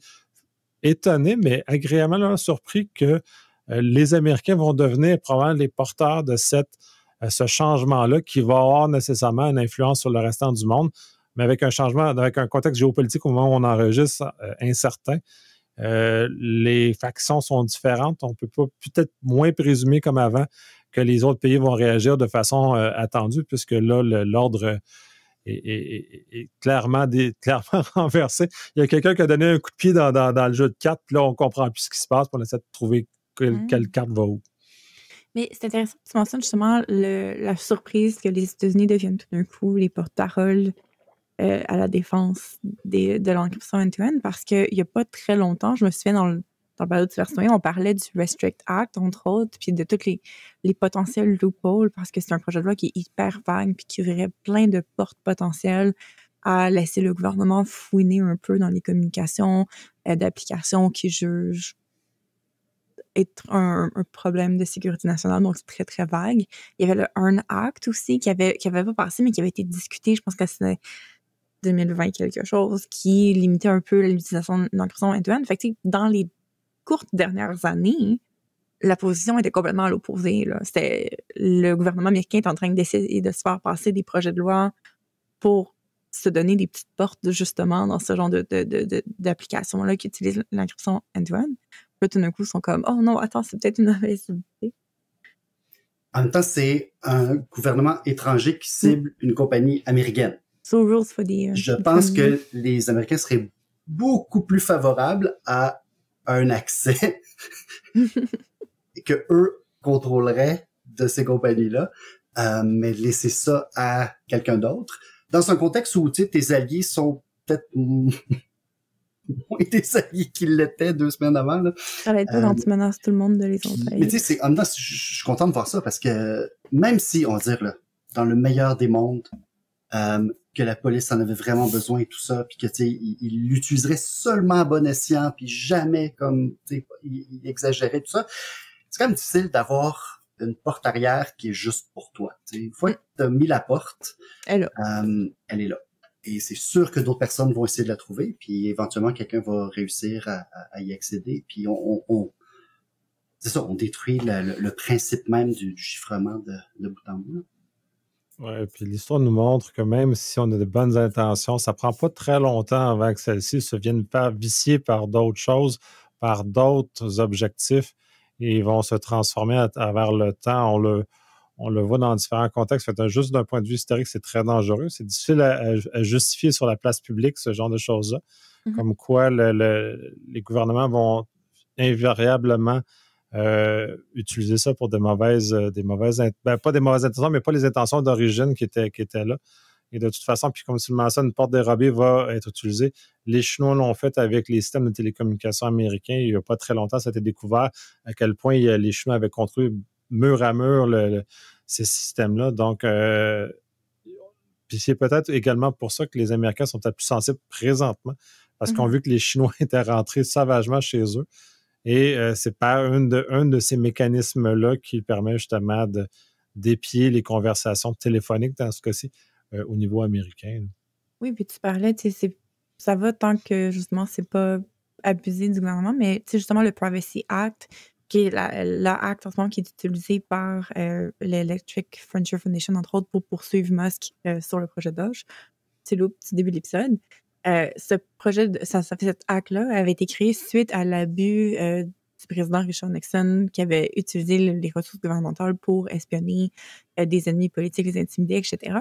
étonné, mais agréablement surpris que les Américains vont devenir probablement les porteurs de ce changement-là qui va avoir nécessairement une influence sur le restant du monde, mais avec un changement, avec un contexte géopolitique au moment où on enregistre incertain. Les factions sont différentes. On peut pas peut-être moins présumer comme avant que les autres pays vont réagir de façon attendue, puisque là, l'ordre est clairement renversé. Il y a quelqu'un qui a donné un coup de pied dans le jeu de cartes, puis là, on ne comprend plus ce qui se passe, puis on essaie de trouver quelle carte va où. Mais c'est intéressant que tu mentionnes justement la surprise que les États-Unis deviennent tout d'un coup les porte-paroles à la défense de l'encryption end-to-end, parce qu'il n'y a pas très longtemps, je me souviens dans le balado de Diversion, on parlait du Restrict Act, entre autres, puis de tous les potentiels loopholes, parce que c'est un projet de loi qui est hyper vague, puis qui ouvrirait plein de portes potentielles à laisser le gouvernement fouiner un peu dans les communications d'applications qui jugent être un problème de sécurité nationale, donc c'est très, très vague. Il y avait le Earn Act aussi, qui avait pas passé, mais qui avait été discuté, je pense que c'était 2020 quelque chose, qui limitait un peu l'utilisation de l'encryption end-to-end. Fait que, dans les courtes dernières années, la position était complètement à l'opposé, là. C'était le gouvernement américain est en train d'essayer de se faire passer des projets de loi pour se donner des petites portes, justement, dans ce genre d'applications-là qui utilisent l'encryption end-to-end. Puis tout d'un coup, ils sont comme « Oh non, attends, c'est peut-être une mauvaise idée. » En même temps, c'est un gouvernement étranger qui cible une compagnie américaine. So rules for the, je pense que les Américains seraient beaucoup plus favorables à un accès que eux contrôleraient de ces compagnies-là, mais laisser ça à quelqu'un d'autre. Dans un contexte où tes alliés sont peut-être moins tes alliés qu'ils l'étaient 2 semaines avant. Là. Ça va être pas quand tu menaces tout le monde de les envahir. Mais tu sais, en même temps, je suis content de voir ça parce que même si, on va dire, là, dans le meilleur des mondes, que la police en avait vraiment besoin et tout ça, puis que, tu sais, il l'utiliserait seulement à bon escient, puis jamais comme, tu sais, il exagérait tout ça. C'est quand même difficile d'avoir une porte arrière qui est juste pour toi. Tu sais, une fois que t'as mis la porte, elle est là. Et c'est sûr que d'autres personnes vont essayer de la trouver, puis éventuellement quelqu'un va réussir à y accéder, puis c'est ça, on détruit le principe même du chiffrement de bout en bout. Oui, puis l'histoire nous montre que même si on a de bonnes intentions, ça prend pas très longtemps avant que celles-ci se viennent vicier par d'autres choses, par d'autres objectifs, et ils vont se transformer à travers le temps. On le voit dans différents contextes. Juste d'un point de vue historique, c'est très dangereux. C'est difficile à justifier sur la place publique, ce genre de choses-là. Mm-hmm. Comme quoi les gouvernements vont invariablement utiliser ça pour des mauvaises pas des mauvaises intentions, mais pas les intentions d'origine qui étaient là. Et de toute façon, puis comme tu le mentionnes, une porte dérobée va être utilisée. Les Chinois l'ont fait avec les systèmes de télécommunications américains. Il n'y a pas très longtemps, ça a été découvert à quel point les Chinois avaient contrôlé mur à mur ces systèmes-là. Donc, puis c'est peut-être également pour ça que les Américains sont peut-être plus sensibles présentement, parce qu'on a vu que les Chinois étaient rentrés sauvagement chez eux. Et c'est par un de ces mécanismes-là qui permet justement d'épier les conversations téléphoniques, dans ce cas-ci, au niveau américain. Là. Oui, puis tu parlais, ça va tant que, justement, c'est pas abusé du gouvernement, mais justement, le Privacy Act, qui est l'acte en ce moment qui est utilisé par l'Electric Frontier Foundation, entre autres, pour poursuivre Musk sur le projet Doge. C'est le petit début de l'épisode. Ce projet, cet acte-là avait été créé suite à l'abus du président Richard Nixon qui avait utilisé les ressources gouvernementales pour espionner des ennemis politiques, les intimider, etc.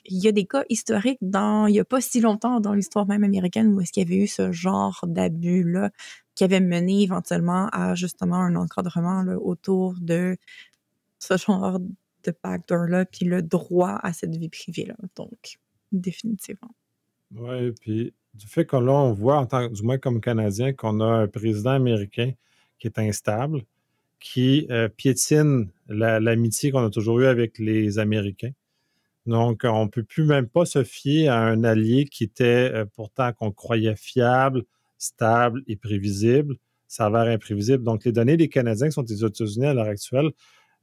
Il y a des cas historiques il n'y a pas si longtemps dans l'histoire même américaine où est-ce qu'il y avait eu ce genre d'abus-là qui avait mené éventuellement à justement un encadrement là, autour de ce genre de backdoor-là puis le droit à cette vie privée-là. Donc, définitivement. Oui, puis du fait que là, on voit, du moins comme Canadien, qu'on a un président américain qui est instable, qui piétine l'amitié qu'on a toujours eue avec les Américains. Donc, on ne peut plus même pas se fier à un allié qui était pourtant qu'on croyait fiable, stable et prévisible, s'avère imprévisible. Donc, les données des Canadiens qui sont aux États-Unis à l'heure actuelle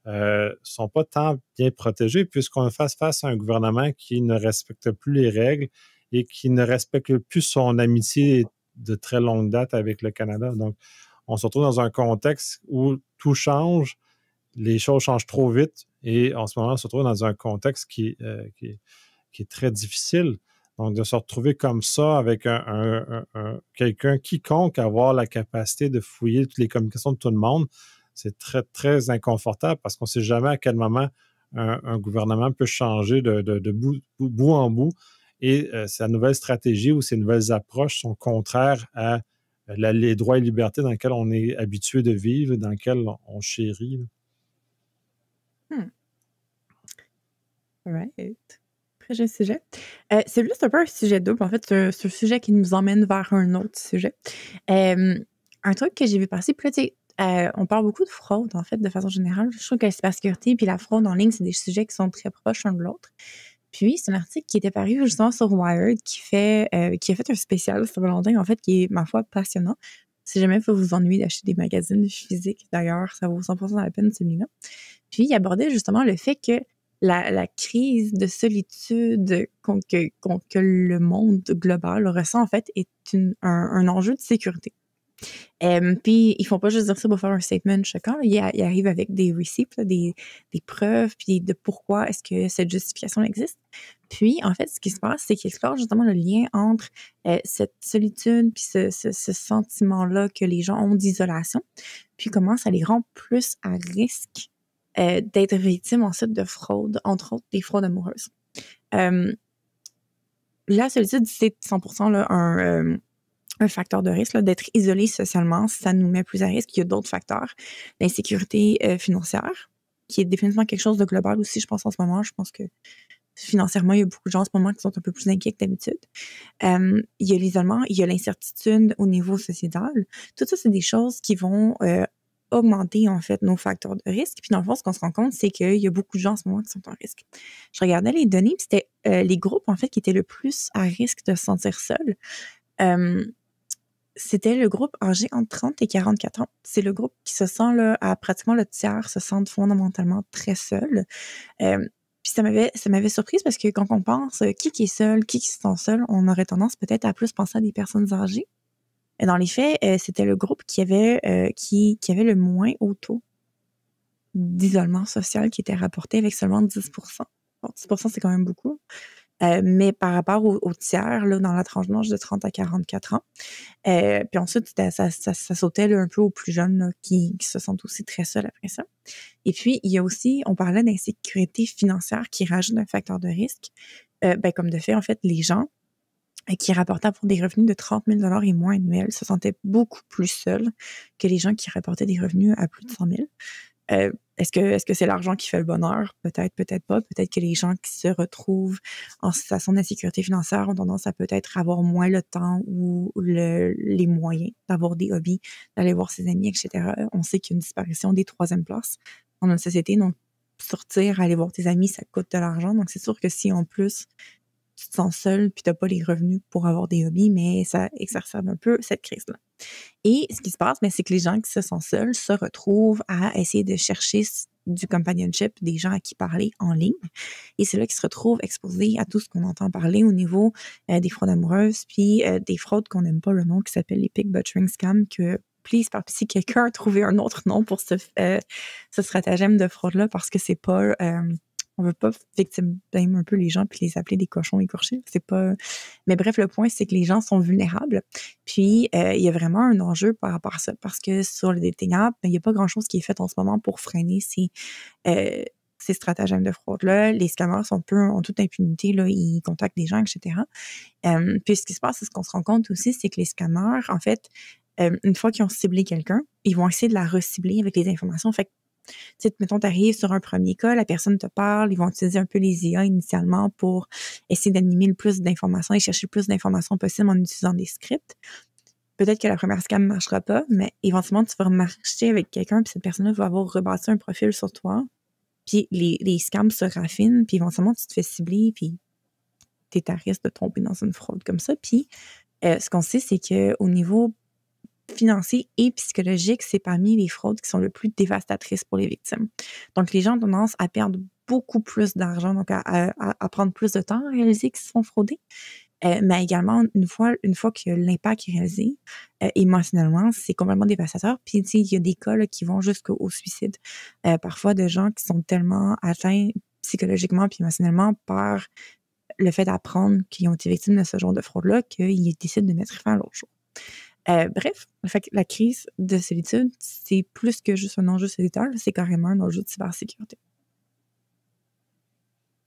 ne sont pas tant bien protégées puisqu'on fasse face à un gouvernement qui ne respecte plus les règles et qui ne respecte plus son amitié de très longue date avec le Canada. Donc, on se retrouve dans un contexte où tout change, les choses changent trop vite et en ce moment, on se retrouve dans un contexte qui est très difficile. Donc, de se retrouver comme ça avec quelqu'un quiconque avoir la capacité de fouiller toutes les communications de tout le monde, c'est très, très inconfortable parce qu'on ne sait jamais à quel moment un gouvernement peut changer de bout en bout et sa nouvelle stratégie ou ses nouvelles approches sont contraires à les droits et libertés dans lesquels on est habitué de vivre, dans lesquels on chérit. Right. Très joli sujet. Celui-là, c'est un peu un sujet double. En fait, c'est un sujet qui nous emmène vers un autre sujet. Un truc que j'ai vu passer, puis là, tu sais, on parle beaucoup de fraude, en fait, de façon générale. Je trouve que la cybersécurité puis la fraude en ligne, c'est des sujets qui sont très proches l'un de l'autre. Puis, c'est un article qui était paru justement sur Wired qui a fait un spécial sur Valentin, en fait, qui est, ma foi, passionnant. Si jamais vous vous ennuyez d'acheter des magazines physiques, d'ailleurs, ça vaut 100% la peine, celui-là. Puis, il abordait justement le fait que la crise de solitude que le monde global ressent, en fait, est un enjeu de sécurité. Puis, ils font pas juste dire ça pour faire un statement choquant. Ils arrivent avec des receipts, là, des preuves, puis de pourquoi est-ce que cette justification existe. Puis, en fait, ce qui se passe, c'est qu'ils explorent justement le lien entre cette solitude puis ce sentiment-là que les gens ont d'isolation, puis comment ça les rend plus à risque d'être victimes ensuite de fraude, entre autres des fraudes amoureuses. La solitude, c'est 100% là, un facteur de risque, là, d'être isolé socialement, ça nous met plus à risque. Il y a d'autres facteurs. L'insécurité financière, qui est définitivement quelque chose de global aussi, je pense, en ce moment. Je pense que financièrement, il y a beaucoup de gens en ce moment qui sont un peu plus inquiets que d'habitude. Il y a l'isolement, il y a l'incertitude au niveau sociétal. Tout ça, c'est des choses qui vont augmenter, en fait, nos facteurs de risque. Puis, dans le fond, ce qu'on se rend compte, c'est qu'il y a beaucoup de gens en ce moment qui sont en risque. Je regardais les données, puis c'était les groupes, en fait, qui étaient le plus à risque de se sentir seuls. C'était le groupe âgé entre 30 et 44 ans. C'est le groupe qui se sent, là, à pratiquement le tiers, se sentent fondamentalement très seuls. Puis ça m'avait surprise parce que quand on pense qui est seul, qui se sent seul, on aurait tendance peut-être à plus penser à des personnes âgées. Et dans les faits, c'était le groupe qui avait le moins haut taux d'isolement social qui était rapporté avec seulement 10%. Bon, 10%, c'est quand même beaucoup. Mais par rapport au tiers, là, dans la tranche d'âge de 30 à 44 ans. Puis ensuite, ça sautait là, un peu aux plus jeunes là, qui se sentent aussi très seuls après ça. Et puis, il y a aussi, on parlait d'insécurité financière qui rajoute un facteur de risque. Comme de fait, en fait, les gens qui rapportaient pour des revenus de 30 000 $ et moins annuels se sentaient beaucoup plus seuls que les gens qui rapportaient des revenus à plus de 100 000. Est-ce que c'est l'argent qui fait le bonheur? Peut-être, peut-être pas. Peut-être que les gens qui se retrouvent en situation d'insécurité financière ont tendance à peut-être avoir moins le temps ou les moyens d'avoir des hobbies, d'aller voir ses amis, etc. On sait qu'il y a une disparition des troisièmes places dans notre société. Donc, sortir, aller voir tes amis, ça coûte de l'argent. Donc, c'est sûr que si en plus, tu te sens seul puis tu n'as pas les revenus pour avoir des hobbies, mais ça exacerbe un peu cette crise-là. Et ce qui se passe, c'est que les gens qui se sentent seuls se retrouvent à essayer de chercher du companionship, des gens à qui parler en ligne. Et c'est là qu'ils se retrouvent exposés à tout ce qu'on entend parler au niveau des fraudes amoureuses, puis des fraudes qu'on n'aime pas le nom, qui s'appelle les pig butchering scams, que please, par pitié, quelqu'un a trouvé un autre nom pour ce stratagème de fraude-là, parce que c'est pas... on veut pas victimiser un peu les gens puis les appeler des cochons écorchés. C'est pas. Mais bref, le point, c'est que les gens sont vulnérables. Puis, il y a vraiment un enjeu par rapport à ça. Parce que sur le dating app, il n'y a pas grand-chose qui est fait en ce moment pour freiner ces stratagèmes de fraude-là. Les scammers sont en toute impunité, là, ils contactent des gens, etc. Puis, ce qui se passe, c'est ce qu'on se rend compte aussi, c'est que les scammers, en fait, une fois qu'ils ont ciblé quelqu'un, ils vont essayer de la recibler avec les informations. Fait que, tu sais, mettons, t'arrives sur un premier cas, la personne te parle, ils vont utiliser un peu les IA initialement pour essayer d'animer le plus d'informations et chercher le plus d'informations possible en utilisant des scripts. Peut-être que la première scam ne marchera pas, mais éventuellement, tu vas marcher avec quelqu'un puis cette personne-là va avoir rebâti un profil sur toi Puis les scams se raffinent, puis éventuellement, tu te fais cibler, puis tu es à risque de tomber dans une fraude comme ça. Puis ce qu'on sait, c'est qu'au niveau financier et psychologique, c'est parmi les fraudes qui sont le plus dévastatrices pour les victimes. Donc, les gens ont tendance à perdre beaucoup plus d'argent, donc à prendre plus de temps à réaliser qu'ils se font frauder. Mais également, une fois que l'impact est réalisé, émotionnellement, c'est complètement dévastateur. Puis, tu sais, il y a des cas là, qui vont jusqu'au suicide. Parfois, de gens qui sont tellement atteints psychologiquement puis émotionnellement par le fait d'apprendre qu'ils ont été victimes de ce genre de fraude-là qu'ils décident de mettre fin à leur jour. Bref, le fait que la crise de solitude, c'est plus que juste un enjeu solitaire, c'est carrément un enjeu de cybersécurité.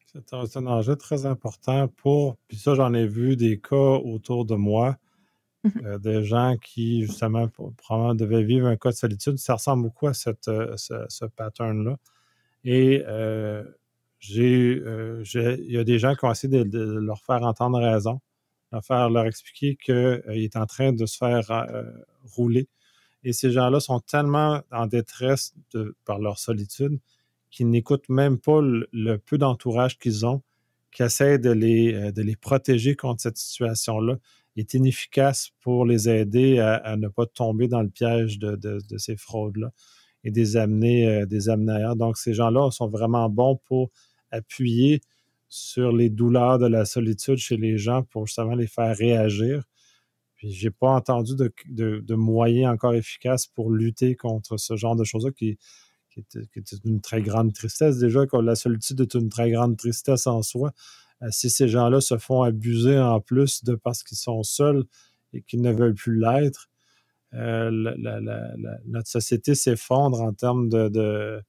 C'est un enjeu très important puis ça, j'en ai vu des cas autour de moi, des gens qui, justement, probablement devaient vivre un cas de solitude. Ça ressemble beaucoup à ce pattern-là. Et il y a des gens qui ont essayé de leur faire entendre raison, leur expliquer qu'il est en train de se faire rouler. Et ces gens-là sont tellement en détresse par leur solitude qu'ils n'écoutent même pas le peu d'entourage qu'ils ont, qui essaient de les protéger contre cette situation-là. Il est inefficace pour les aider à ne pas tomber dans le piège de ces fraudes-là et des amener ailleurs. Donc, ces gens-là sont vraiment bons pour appuyer sur les douleurs de la solitude chez les gens pour justement les faire réagir. Puis, j'ai pas entendu de moyens encore efficaces pour lutter contre ce genre de choses-là qui est une très grande tristesse. Déjà, que la solitude est une très grande tristesse en soi. Si ces gens-là se font abuser en plus de parce qu'ils sont seuls et qu'ils ne veulent plus l'être, notre société s'effondre en termes de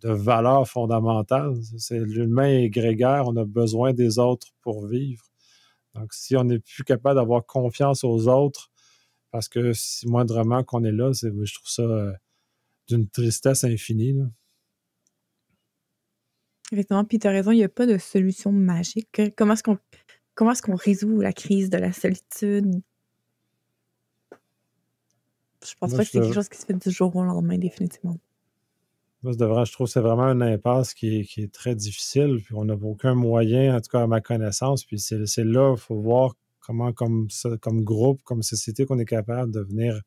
valeurs fondamentales. L'humain est grégaire, on a besoin des autres pour vivre. Donc, si on n'est plus capable d'avoir confiance aux autres, parce que si moindrement qu'on est là, je trouve ça d'une tristesse infinie, là. Effectivement, puis tu as raison, il n'y a pas de solution magique. Comment est-ce qu'on résout la crise de la solitude? Je pense pas que c'est quelque chose qui se fait du jour au lendemain, définitivement. Moi, je trouve que c'est vraiment une impasse qui est très difficile, puis on n'a aucun moyen, en tout cas à ma connaissance, puis c'est là, il faut voir comment, comme groupe, comme société, qu'on est capable de venir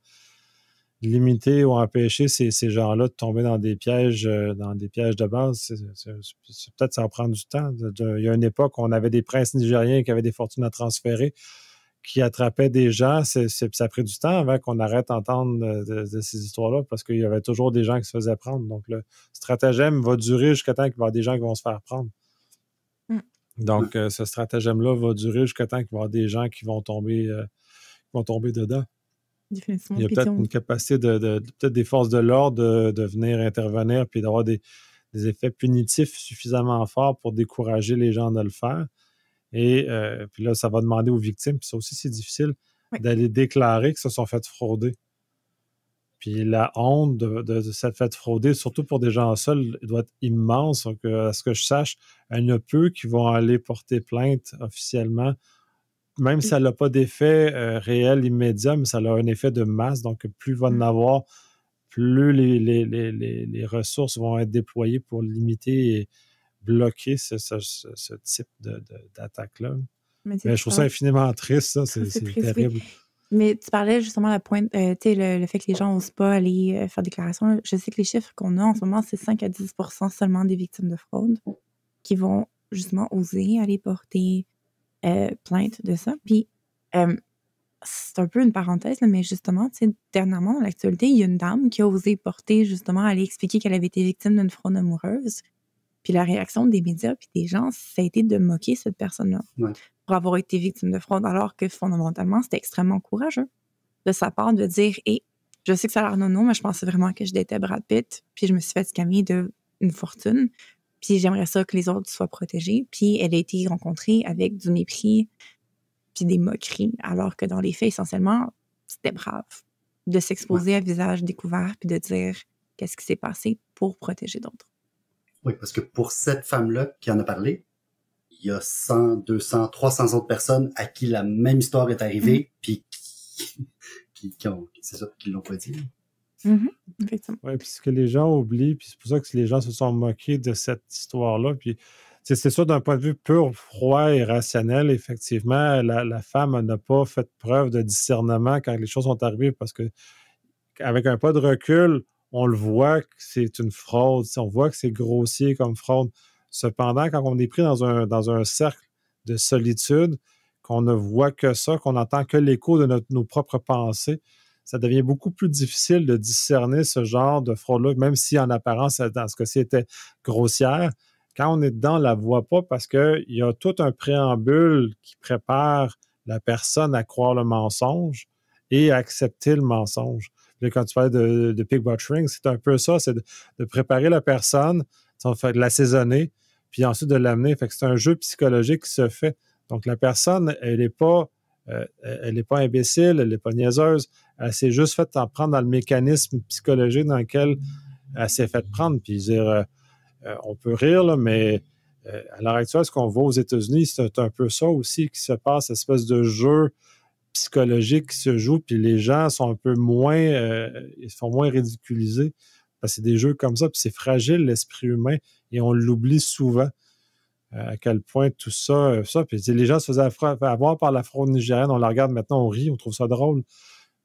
limiter ou empêcher ces gens-là de tomber dans des pièges de base. Peut-être ça va prendre du temps. Il y a une époque où on avait des princes nigériens qui avaient des fortunes à transférer, qui attrapaient des gens. Ça a pris du temps avant qu'on arrête d'entendre de ces histoires-là parce qu'il y avait toujours des gens qui se faisaient prendre. Donc, le stratagème va durer jusqu'à temps qu'il va y avoir des gens qui vont se faire prendre. Donc, ce stratagème-là va durer jusqu'à temps qu'il va y avoir des gens qui vont tomber dedans. Définitivement. Il y a peut-être une capacité peut-être des forces de l'ordre de venir intervenir puis d'avoir des effets punitifs suffisamment forts pour décourager les gens de le faire. Et puis là, ça va demander aux victimes, puis ça aussi, c'est difficile, d'aller déclarer qu'ils se sont fait frauder. Puis la honte de s'être fait frauder, surtout pour des gens seuls, doit être immense. Donc, à ce que je sache, il y en a peu qui vont aller porter plainte officiellement, même si ça n'a pas d'effet réel immédiat, mais ça a un effet de masse. Donc, plus il va en avoir, plus les ressources vont être déployées pour limiter et bloquer ce type d'attaque-là. Mais je trouve ça infiniment triste, ça. C'est terrible. Oui. Mais tu parlais justement la pointe, tu sais, le fait que les gens n'osent pas aller faire déclaration. Je sais que les chiffres qu'on a en ce moment, c'est 5 à 10% seulement des victimes de fraude qui vont justement oser aller porter plainte de ça. Puis, c'est un peu une parenthèse, là, mais justement, tu sais, dernièrement, dans l'actualité, il y a une dame qui a osé porter, justement, aller expliquer qu'elle avait été victime d'une fraude amoureuse. Puis la réaction des médias puis des gens, ça a été de moquer cette personne-là pour avoir été victime de fraude, alors que fondamentalement, c'était extrêmement courageux de sa part de dire « Hey, je sais que ça a l'air nono, mais je pensais vraiment que je datais Brad Pitt, puis je me suis fait scammer d'une fortune, puis j'aimerais ça que les autres soient protégés. » Puis elle a été rencontrée avec du mépris puis des moqueries, alors que dans les faits, essentiellement, c'était brave de s'exposer à visage découvert puis de dire qu'est-ce qui s'est passé pour protéger d'autres. Oui, parce que pour cette femme-là qui en a parlé, il y a 100, 200, 300 autres personnes à qui la même histoire est arrivée, puis qui l'ont pas dit. Effectivement. Oui, puis ce que les gens oublient, puis c'est pour ça que les gens se sont moqués de cette histoire-là. Puis c'est sûr, d'un point de vue pur, froid et rationnel, effectivement, la femme n'a pas fait preuve de discernement quand les choses sont arrivées parce que avec un pas de recul, on le voit que c'est une fraude, on voit que c'est grossier comme fraude. Cependant, quand on est pris dans un cercle de solitude, qu'on ne voit que ça, qu'on n'entend que l'écho de nos propres pensées, ça devient beaucoup plus difficile de discerner ce genre de fraude-là, même si en apparence, dans ce cas-ci, était grossière. Quand on est dedans, on ne la voit pas parce qu'il y a tout un préambule qui prépare la personne à croire le mensonge et à accepter le mensonge. Là, quand tu parlais de pig butchering, c'est un peu ça, c'est de préparer la personne, de l'assaisonner, puis ensuite de l'amener. Fait que c'est un jeu psychologique qui se fait. Donc, la personne, elle n'est pas imbécile, elle n'est pas niaiseuse. Elle s'est juste fait en prendre dans le mécanisme psychologique dans lequel elle s'est fait prendre. Puis, dire, on peut rire, là, mais à l'heure actuelle, ce qu'on voit aux États-Unis, c'est un peu ça aussi qui se passe, cette espèce de jeu psychologique qui se joue, puis les gens sont un peu moins, ils sont moins ridiculisés. Parce que c'est des jeux comme ça, puis c'est fragile, l'esprit humain, et on l'oublie souvent. À quel point tout ça. Puis les gens se faisaient avoir par la fraude nigérienne, on la regarde maintenant, on rit, on trouve ça drôle.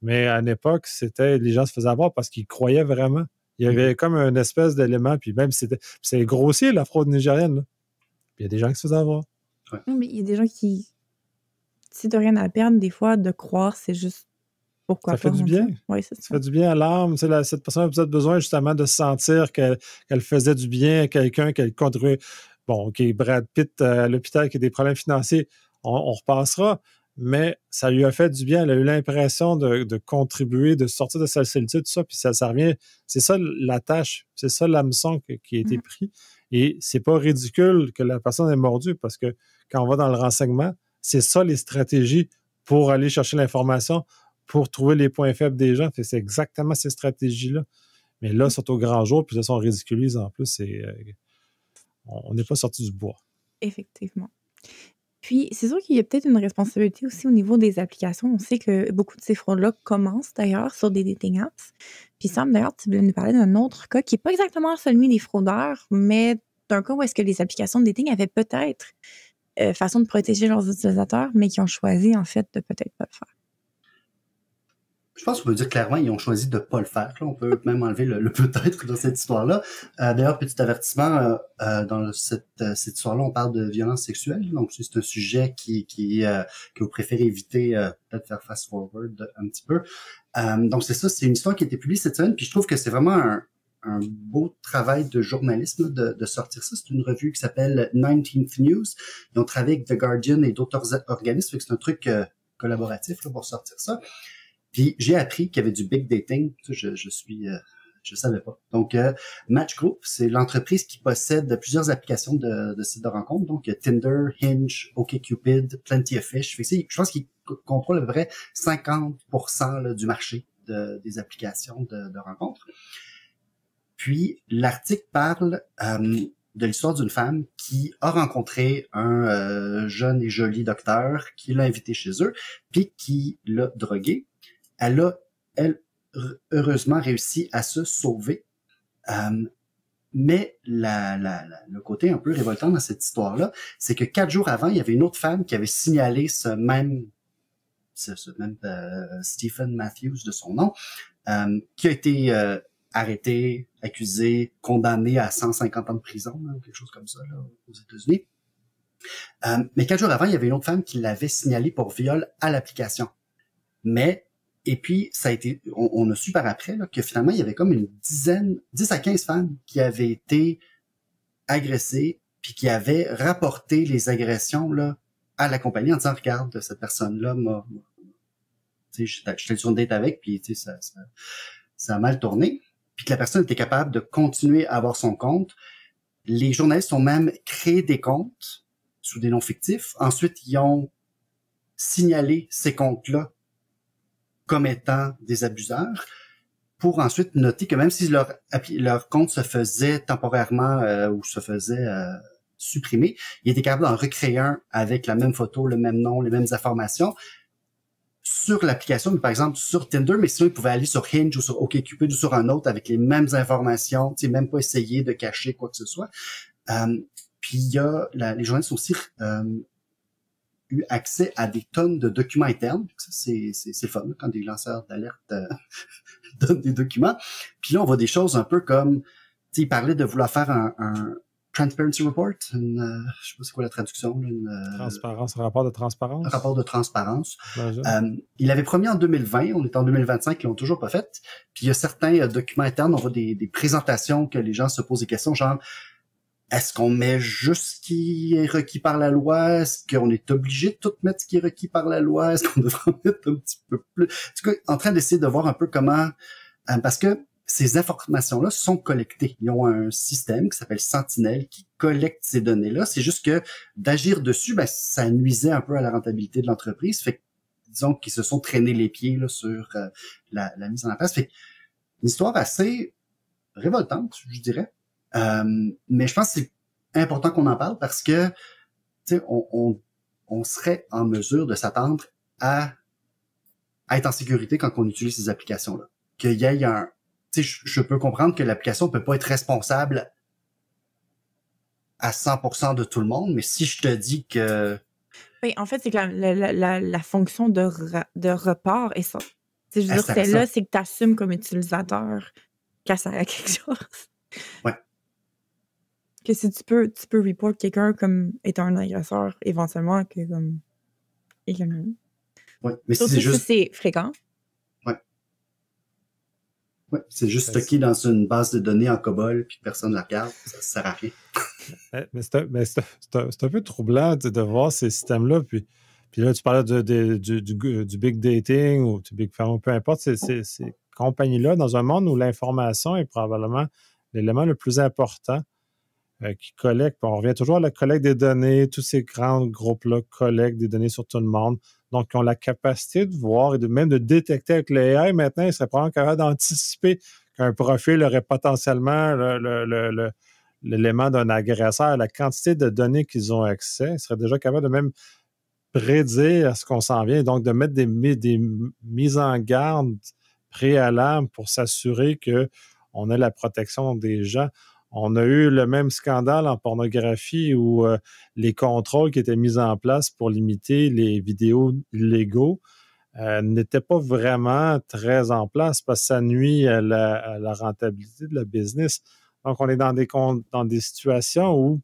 Mais à l'époque, les gens se faisaient avoir parce qu'ils croyaient vraiment. Il y avait comme une espèce d'élément, puis même c'est grossier, la fraude nigérienne. Là. Puis il y a des gens qui se faisaient avoir. Ouais. Mais il y a des gens qui, si tu n'as rien à perdre, des fois, de croire, c'est juste pourquoi ça fait du bien. Oui, c'est ça. Ça fait du bien à l'âme. Cette personne a peut-être besoin justement de sentir qu'elle faisait du bien à quelqu'un, qu'elle contribuait. Bon, OK, Brad Pitt à l'hôpital qui a des problèmes financiers, on repassera, mais ça lui a fait du bien. Elle a eu l'impression de contribuer, de sortir de sa solitude, tout ça, puis ça revient. C'est ça la tâche, c'est ça l'hameçon qui a été pris. Et c'est pas ridicule que la personne ait mordu parce que quand on va dans le renseignement, c'est ça les stratégies pour aller chercher l'information, pour trouver les points faibles des gens. C'est exactement ces stratégies-là. Mais là, c'est au grand jour, puis là, on ridiculise en plus. On n'est pas sorti du bois. Effectivement. Puis, c'est sûr qu'il y a peut-être une responsabilité aussi au niveau des applications. On sait que beaucoup de ces fraudes-là commencent d'ailleurs sur des dating apps. Puis, Sam, d'ailleurs, tu voulais nous parler d'un autre cas qui n'est pas exactement celui des fraudeurs, mais d'un cas où est-ce que les applications de dating avaient peut-être façon de protéger leurs utilisateurs, mais qui ont choisi, en fait, de peut-être pas le faire. Je pense qu'on peut dire clairement, ils ont choisi de pas le faire. Là. On peut même enlever le peut-être dans cette histoire-là. D'ailleurs, petit avertissement, dans cette histoire-là, on parle de violence sexuelle. Donc, c'est un sujet que vous préférez éviter, peut-être faire fast-forward un petit peu. Donc, c'est ça, c'est une histoire qui a été publiée cette semaine. Puis je trouve que c'est vraiment un beau travail de journalisme de sortir ça. C'est une revue qui s'appelle 19th News. Ils ont travaillé avec The Guardian et d'autres organismes. Fait que c'est un truc collaboratif là, pour sortir ça. Puis j'ai appris qu'il y avait du big dating. Je savais pas. Donc Match Group, c'est l'entreprise qui possède plusieurs applications de sites de rencontres. Donc Tinder, Hinge, OkCupid, Plenty of Fish. Fait que je pense qu'ils contrôlent à peu près 50% là, du marché des applications de rencontres. Puis l'article parle de l'histoire d'une femme qui a rencontré un jeune et joli docteur qui l'a invité chez eux, puis qui l'a drogué. Elle a, heureusement, réussi à se sauver. Mais le côté un peu révoltant dans cette histoire-là, c'est que 4 jours avant, il y avait une autre femme qui avait signalé ce même Stephen Matthews de son nom, qui a été arrêté, accusé, condamné à 150 ans de prison, là, quelque chose comme ça là, aux États-Unis. Mais 4 jours avant, il y avait une autre femme qui l'avait signalé pour viol à l'application. Et puis, ça a été, on a su par après là, que finalement, il y avait comme 10 à 15 femmes qui avaient été agressées, puis qui avaient rapporté les agressions là à la compagnie en disant, regarde, cette personne-là tu sais, j'étais sur une date avec, puis tu sais, ça a mal tourné, puis que la personne était capable de continuer à avoir son compte. Les journalistes ont même créé des comptes sous des noms fictifs. Ensuite, ils ont signalé ces comptes-là comme étant des abuseurs, pour ensuite noter que même si leur compte se faisait temporairement ou se faisait supprimer, ils étaient capables d'en recréer un avec la même photo, le même nom, les mêmes informations, sur l'application, mais par exemple sur Tinder, mais sinon ils pouvaient aller sur Hinge ou sur OkCupid ou sur un autre avec les mêmes informations, tu sais, même pas essayer de cacher quoi que ce soit. Puis il y a les journalistes aussi eu accès à des tonnes de documents internes. Ça, c'est fun quand des lanceurs d'alerte donnent des documents. Puis là, on voit des choses un peu comme, tu sais, il parlait de vouloir faire un Transparency Report, je sais pas c'est quoi la traduction. Transparence, un rapport de transparence. Un rapport de transparence. Il avait promis en 2020, on est en 2025, ils l'ont toujours pas fait. Puis il y a certains documents internes, on voit des présentations que les gens se posent des questions, genre, est-ce qu'on met juste ce qui est requis par la loi? Est-ce qu'on est obligé de tout mettre ce qui est requis par la loi? Est-ce qu'on devrait en mettre un petit peu plus? En tout cas, en train d'essayer de voir un peu comment, parce que ces informations-là sont collectées. Ils ont un système qui s'appelle Sentinel qui collecte ces données-là. C'est juste que d'agir dessus, ben, ça nuisait un peu à la rentabilité de l'entreprise. Fait que, disons qu'ils se sont traînés les pieds là, sur la mise en place. Fait une histoire assez révoltante, je dirais. Mais je pense que c'est important qu'on en parle parce que, tu sais, on serait en mesure de s'attendre à être en sécurité quand on utilise ces applications-là. Qu'il y ait un... Tu sais, je peux comprendre que l'application peut pas être responsable à 100% de tout le monde, mais si je te dis que... Oui, en fait, c'est que la fonction de report est ça. Je veux dire, celle-là, c'est que tu assumes comme utilisateur qu'elle sert à quelque chose. Ouais. Que si tu peux report quelqu'un comme étant un agresseur, éventuellement, que comme... Ouais, mais surtout si c'est juste... si c'est fréquent. Ouais, c'est juste stocké dans une base de données en COBOL puis personne ne la regarde, ça sert à rien. Mais c'est un peu troublant de voir ces systèmes-là. Puis là, tu parlais du big dating ou du big pharma, peu importe, ces compagnies-là, dans un monde où l'information est probablement l'élément le plus important qui collecte. On revient toujours à la collecte des données. Tous ces grands groupes-là collectent des données sur tout le monde. Donc, ils ont la capacité de voir et même de détecter avec l'AI. Maintenant, ils seraient probablement capables d'anticiper qu'un profil aurait potentiellement l'élément d'un agresseur. La quantité de données qu'ils ont accès, ils seraient déjà capables de même prédire ce qu'on s'en vient. Donc, de mettre des mises en garde préalables pour s'assurer qu'on a la protection des gens. On a eu le même scandale en pornographie où les contrôles qui étaient mis en place pour limiter les vidéos illégaux n'étaient pas vraiment très en place parce que ça nuit à la rentabilité de la business. Donc, on est dans des situations où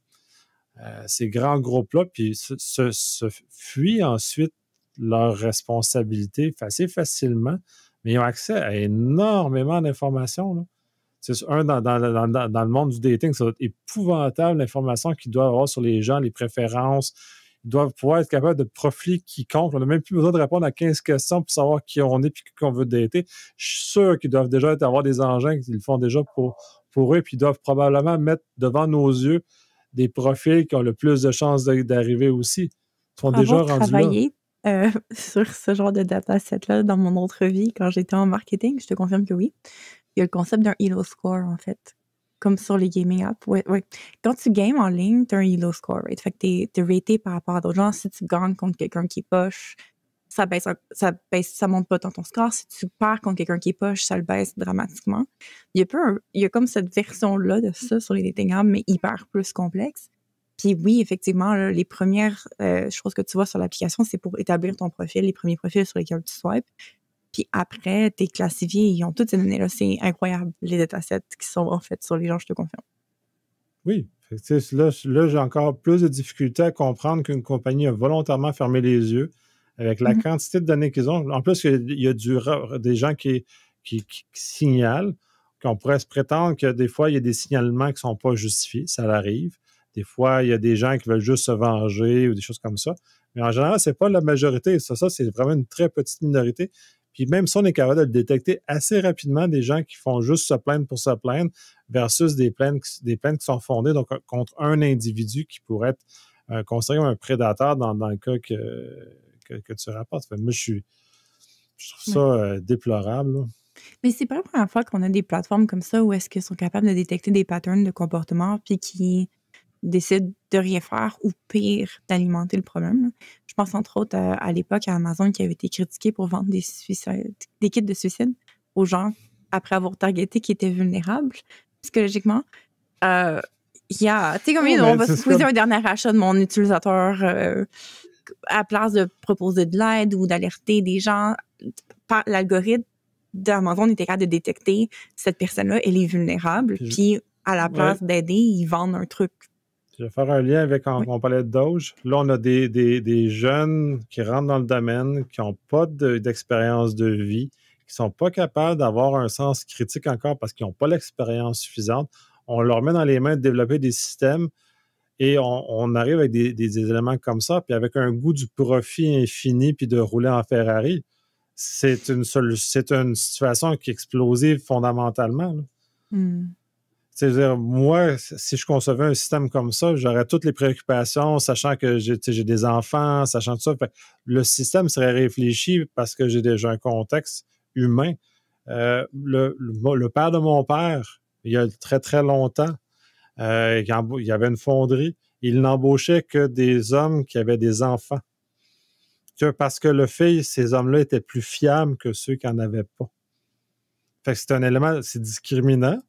ces grands groupes-là se fuient ensuite leurs responsabilités assez facilement, mais ils ont accès à énormément d'informations, là. C'est dans le monde du dating, ça va être épouvantable l'information qu'ils doivent avoir sur les gens, les préférences. Ils doivent pouvoir être capables de profiler quiconque. On n'a même plus besoin de répondre à 15 questions pour savoir qui on est et qui on veut dater. Je suis sûr qu'ils doivent déjà avoir des engins qu'ils le font déjà pour eux, puis ils doivent probablement mettre devant nos yeux des profils qui ont le plus de chances d'arriver aussi. Ils sont déjà rendus travaillé sur ce genre de dataset-là dans mon autre vie quand j'étais en marketing, je te confirme que oui. Il y a le concept d'un Elo score, en fait, comme sur les gaming apps. Ouais. Quand tu games en ligne, tu as un Elo score, right? Fait que t'es raté par rapport à d'autres gens. Si tu gagnes contre quelqu'un qui est poche, ça monte pas dans ton score. Si tu perds contre quelqu'un qui est poche, ça le baisse dramatiquement. Il y a comme cette version-là de ça sur les dating apps, mais hyper plus complexe. Puis oui, effectivement, là, les premières choses que tu vois sur l'application, c'est pour établir ton profil, les premiers profils sur lesquels tu swipes. Puis après, t'es classifié, ils ont toutes ces données-là. C'est incroyable, les datasets qui sont en fait sur les gens, je te confirme. Oui. Là, j'ai encore plus de difficultés à comprendre qu'une compagnie a volontairement fermé les yeux avec la quantité de données qu'ils ont. En plus, il y a des gens qui signalent, qu'on pourrait se prétendre que des fois, il y a des signalements qui ne sont pas justifiés. Ça arrive. Des fois, il y a des gens qui veulent juste se venger ou des choses comme ça. Mais en général, ce n'est pas la majorité. Ça, c'est vraiment une très petite minorité. Puis même si on est capable de le détecter assez rapidement, des gens qui font juste se plaindre pour se plaindre versus des plaintes qui sont fondées donc, contre un individu qui pourrait être considéré comme un prédateur dans le cas que tu rapportes. Moi, je trouve ça déplorable, là. Mais c'est pas la première fois qu'on a des plateformes comme ça où est-ce qu'ils sont capables de détecter des patterns de comportement puis qui décident de rien faire ou pire, d'alimenter le problème. Là. Je pense entre autres à l'époque à Amazon qui avait été critiqué pour vendre des kits de suicide aux gens après avoir targeté qui étaient vulnérables psychologiquement. Il y a, tu sais, combien on va supposer un dernier achat de mon utilisateur à place de proposer de l'aide ou d'alerter des gens. L'algorithme d'Amazon était capable de détecter cette personne-là, elle est vulnérable, puis à la place d'aider, ils vendent un truc. Je vais faire un lien avec on parlait de Doge. Là, on a des jeunes qui rentrent dans le domaine, qui n'ont pas d'expérience de vie, qui ne sont pas capables d'avoir un sens critique encore parce qu'ils n'ont pas l'expérience suffisante. On leur met dans les mains de développer des systèmes et on arrive avec des éléments comme ça, puis avec un goût du profit infini puis de rouler en Ferrari. C'est une situation qui est explosive fondamentalement. C'est-à-dire, moi, si je concevais un système comme ça, j'aurais toutes les préoccupations, sachant que j'ai des enfants, sachant tout ça. Fait, le système serait réfléchi parce que j'ai déjà un contexte humain. Le père de mon père, il y a très, très longtemps, il y avait une fonderie. Il n'embauchait que des hommes qui avaient des enfants. Parce que ces hommes-là étaient plus fiables que ceux qui n'en avaient pas. Fait que c'est un élément, c'est discriminant,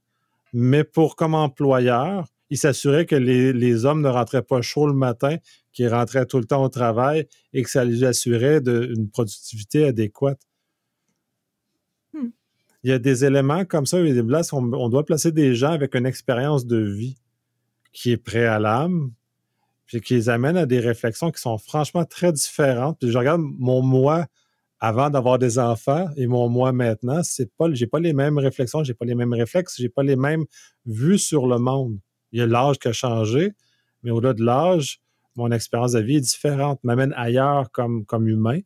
mais comme employeur, il s'assurait que les hommes ne rentraient pas chaud le matin, qu'ils rentraient tout le temps au travail et que ça les assurait une productivité adéquate. Il y a des éléments comme ça, il y a des places où on doit placer des gens avec une expérience de vie qui est préalable, puis qui les amène à des réflexions qui sont franchement très différentes. Puis je regarde mon moi avant d'avoir des enfants et mon moi maintenant, j'ai pas les mêmes réflexions, j'ai pas les mêmes réflexes, j'ai pas les mêmes vues sur le monde. Il y a l'âge qui a changé, mais au-delà de l'âge, mon expérience de vie est différente, m'amène ailleurs comme humain.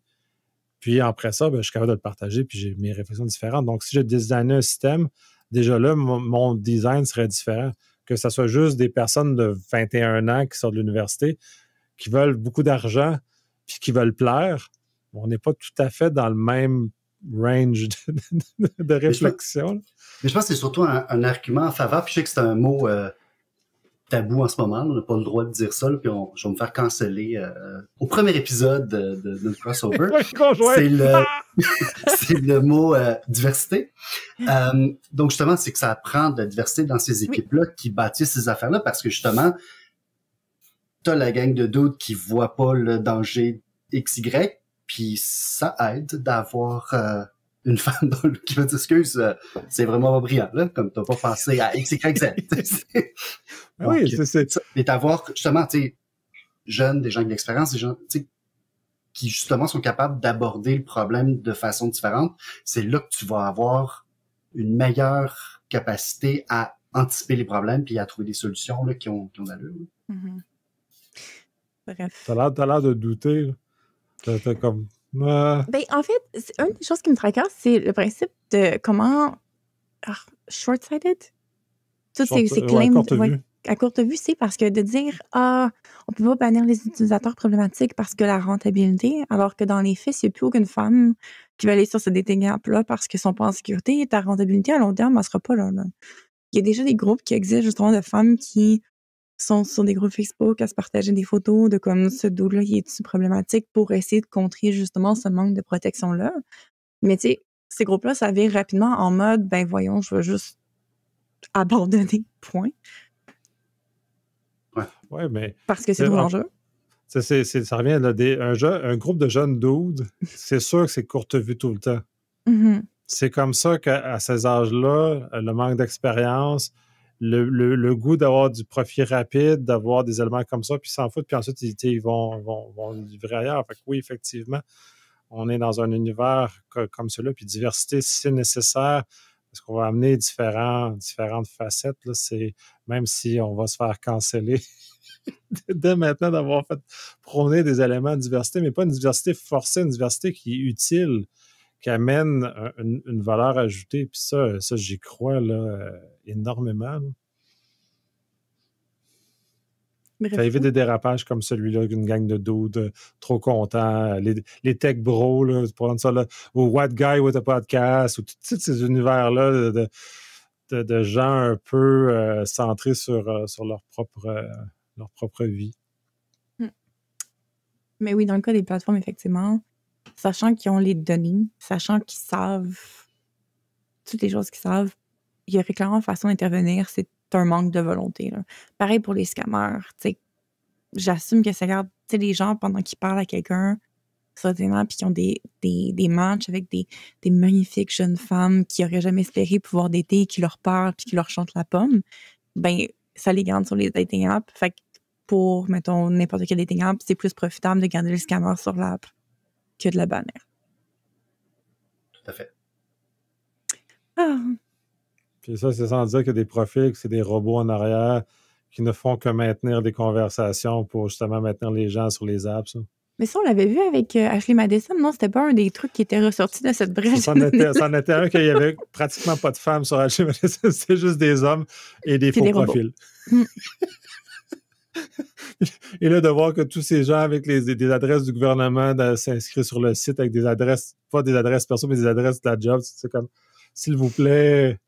Puis après ça, je suis capable de le partager, puis j'ai mes réflexions différentes. Donc, si je designais un système, déjà là, mon design serait différent. Que ce soit juste des personnes de 21 ans qui sortent de l'université, qui veulent beaucoup d'argent, puis qui veulent plaire, on n'est pas tout à fait dans le même range de réflexion. Mais je pense que c'est surtout un argument en faveur, puis je sais que c'est un mot tabou en ce moment, on n'a pas le droit de dire ça, là, puis je vais me faire canceller au premier épisode de notre crossover. C'est le mot diversité. Donc justement, c'est que ça prend de la diversité dans ces équipes-là qui bâtissent ces affaires-là, parce que justement, t'as la gang de dudes qui voient pas le danger XY, puis ça aide d'avoir une femme qui va dire excuse, c'est vraiment pas brillant, là, comme t'as pas pensé à X, Y, Z. Oui, c'est ça. Et d'avoir, justement, tu sais, jeunes, des gens avec de l'expérience, des gens, tu sais, qui, justement, sont capables d'aborder le problème de façon différente, c'est là que tu vas avoir une meilleure capacité à anticiper les problèmes puis à trouver des solutions, là, qui ont d'allure. Bref. T'as l'air de douter, là. T'as comme... Ben, en fait, une des choses qui me tracasse, c'est le principe de comment... short-sighted? Toutes ces claims à courte vue, c'est parce que de dire « on peut pas bannir les utilisateurs problématiques parce que la rentabilité », alors que dans les faits, s'il n'y a plus aucune femme qui va aller sur ce dating app-là parce qu'ils sont pas en sécurité, ta rentabilité à long terme, elle sera pas là. Il y a déjà des groupes qui existent justement de femmes qui sont sur des groupes Facebook à se partager des photos de comme ce dos-là qui est problématique pour essayer de contrer justement ce manque de protection-là. Mais tu sais, ces groupes-là, ça vire rapidement en mode, ben voyons, je vais juste abandonner, point. Ouais, mais... Parce que c'est trop dangereux. Ça revient là, un groupe de jeunes dudes, c'est sûr que c'est courte vue tout le temps. C'est comme ça qu'à ces âges-là, le manque d'expérience, le goût d'avoir du profit rapide, d'avoir des éléments comme ça, puis s'en foutent, puis ensuite, ils vont livrer ailleurs. Fait que oui, effectivement, on est dans un univers comme celui-là, puis diversité, si c'est nécessaire, parce qu'on va amener différentes facettes, là, même si on va se faire canceller dès maintenant d'avoir fait prôner des éléments de diversité, mais pas une diversité forcée, une diversité qui est utile, qui amène une valeur ajoutée. Puis ça j'y crois là, énormément. Ça évite des dérapages comme celui-là, une gang de dudes trop contents, les tech bros, là, pour prendre ça là, ou What Guy with a Podcast, ou tous ces univers-là de gens un peu centrés sur leur propre leur propre vie. Mais oui, dans le cas des plateformes, effectivement, sachant qu'ils ont les données, sachant qu'ils savent toutes les choses qu'ils savent, il y aurait clairement façon d'intervenir, c'est un manque de volonté. Là. Pareil pour les scammers. J'assume que ça garde les gens pendant qu'ils parlent à quelqu'un, certainement, puis qui ont des matchs avec des magnifiques jeunes femmes qui n'auraient jamais espéré pouvoir dater, qui leur parlent puis qui leur chantent la pomme, ben ça les garde sur les dating apps. Fait que pour, mettons, n'importe quel dating app, c'est plus profitable de garder le scammer sur l'app que de la bannir. Tout à fait. Ah. Puis ça, c'est sans dire qu'il y a des profils, que c'est des robots en arrière qui ne font que maintenir des conversations pour justement maintenir les gens sur les apps. Ça. Mais ça, on l'avait vu avec Ashley Madison, non? C'était pas un des trucs qui était ressorti de cette brèche. C'en était un qu'il y avait pratiquement pas de femmes sur Ashley Madison. C'était juste des hommes et des faux profils. Et là, de voir que tous ces gens avec des adresses du gouvernement s'inscrivent sur le site avec des adresses, pas des adresses perso, mais des adresses de la job, c'est comme, s'il vous plaît,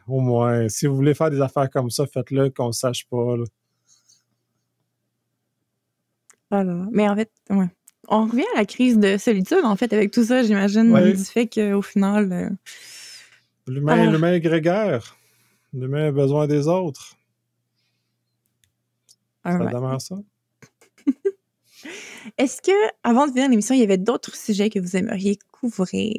au moins, si vous voulez faire des affaires comme ça, faites-le, qu'on ne sache pas. Là. Voilà. Mais en fait, ouais. On revient à la crise de solitude, en fait, avec tout ça, j'imagine, du fait qu'au final... L'humain est grégaire. L'humain a besoin des autres. Ça demeure ça. Est-ce que, avant de finir l'émission, il y avait d'autres sujets que vous aimeriez couvrir?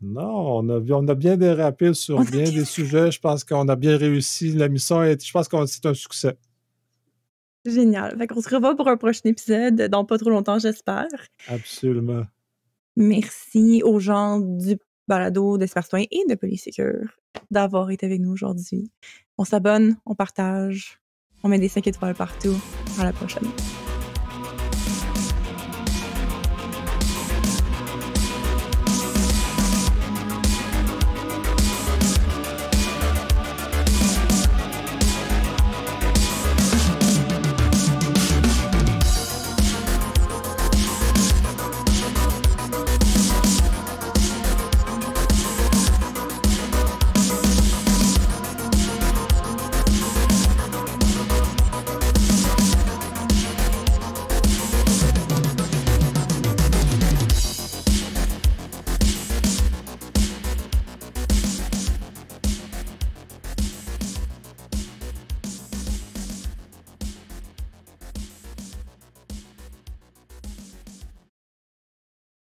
Non, on a bien dérapé sur bien des sujets. Je pense qu'on a bien réussi. La mission, je pense que c'est un succès. Génial. Fait qu'on se revoit pour un prochain épisode dans pas trop longtemps, j'espère. Absolument. Merci aux gens du balado d'Espace Citoyen et de Polysécure d'avoir été avec nous aujourd'hui. On s'abonne, on partage, on met des 5 étoiles partout. À la prochaine.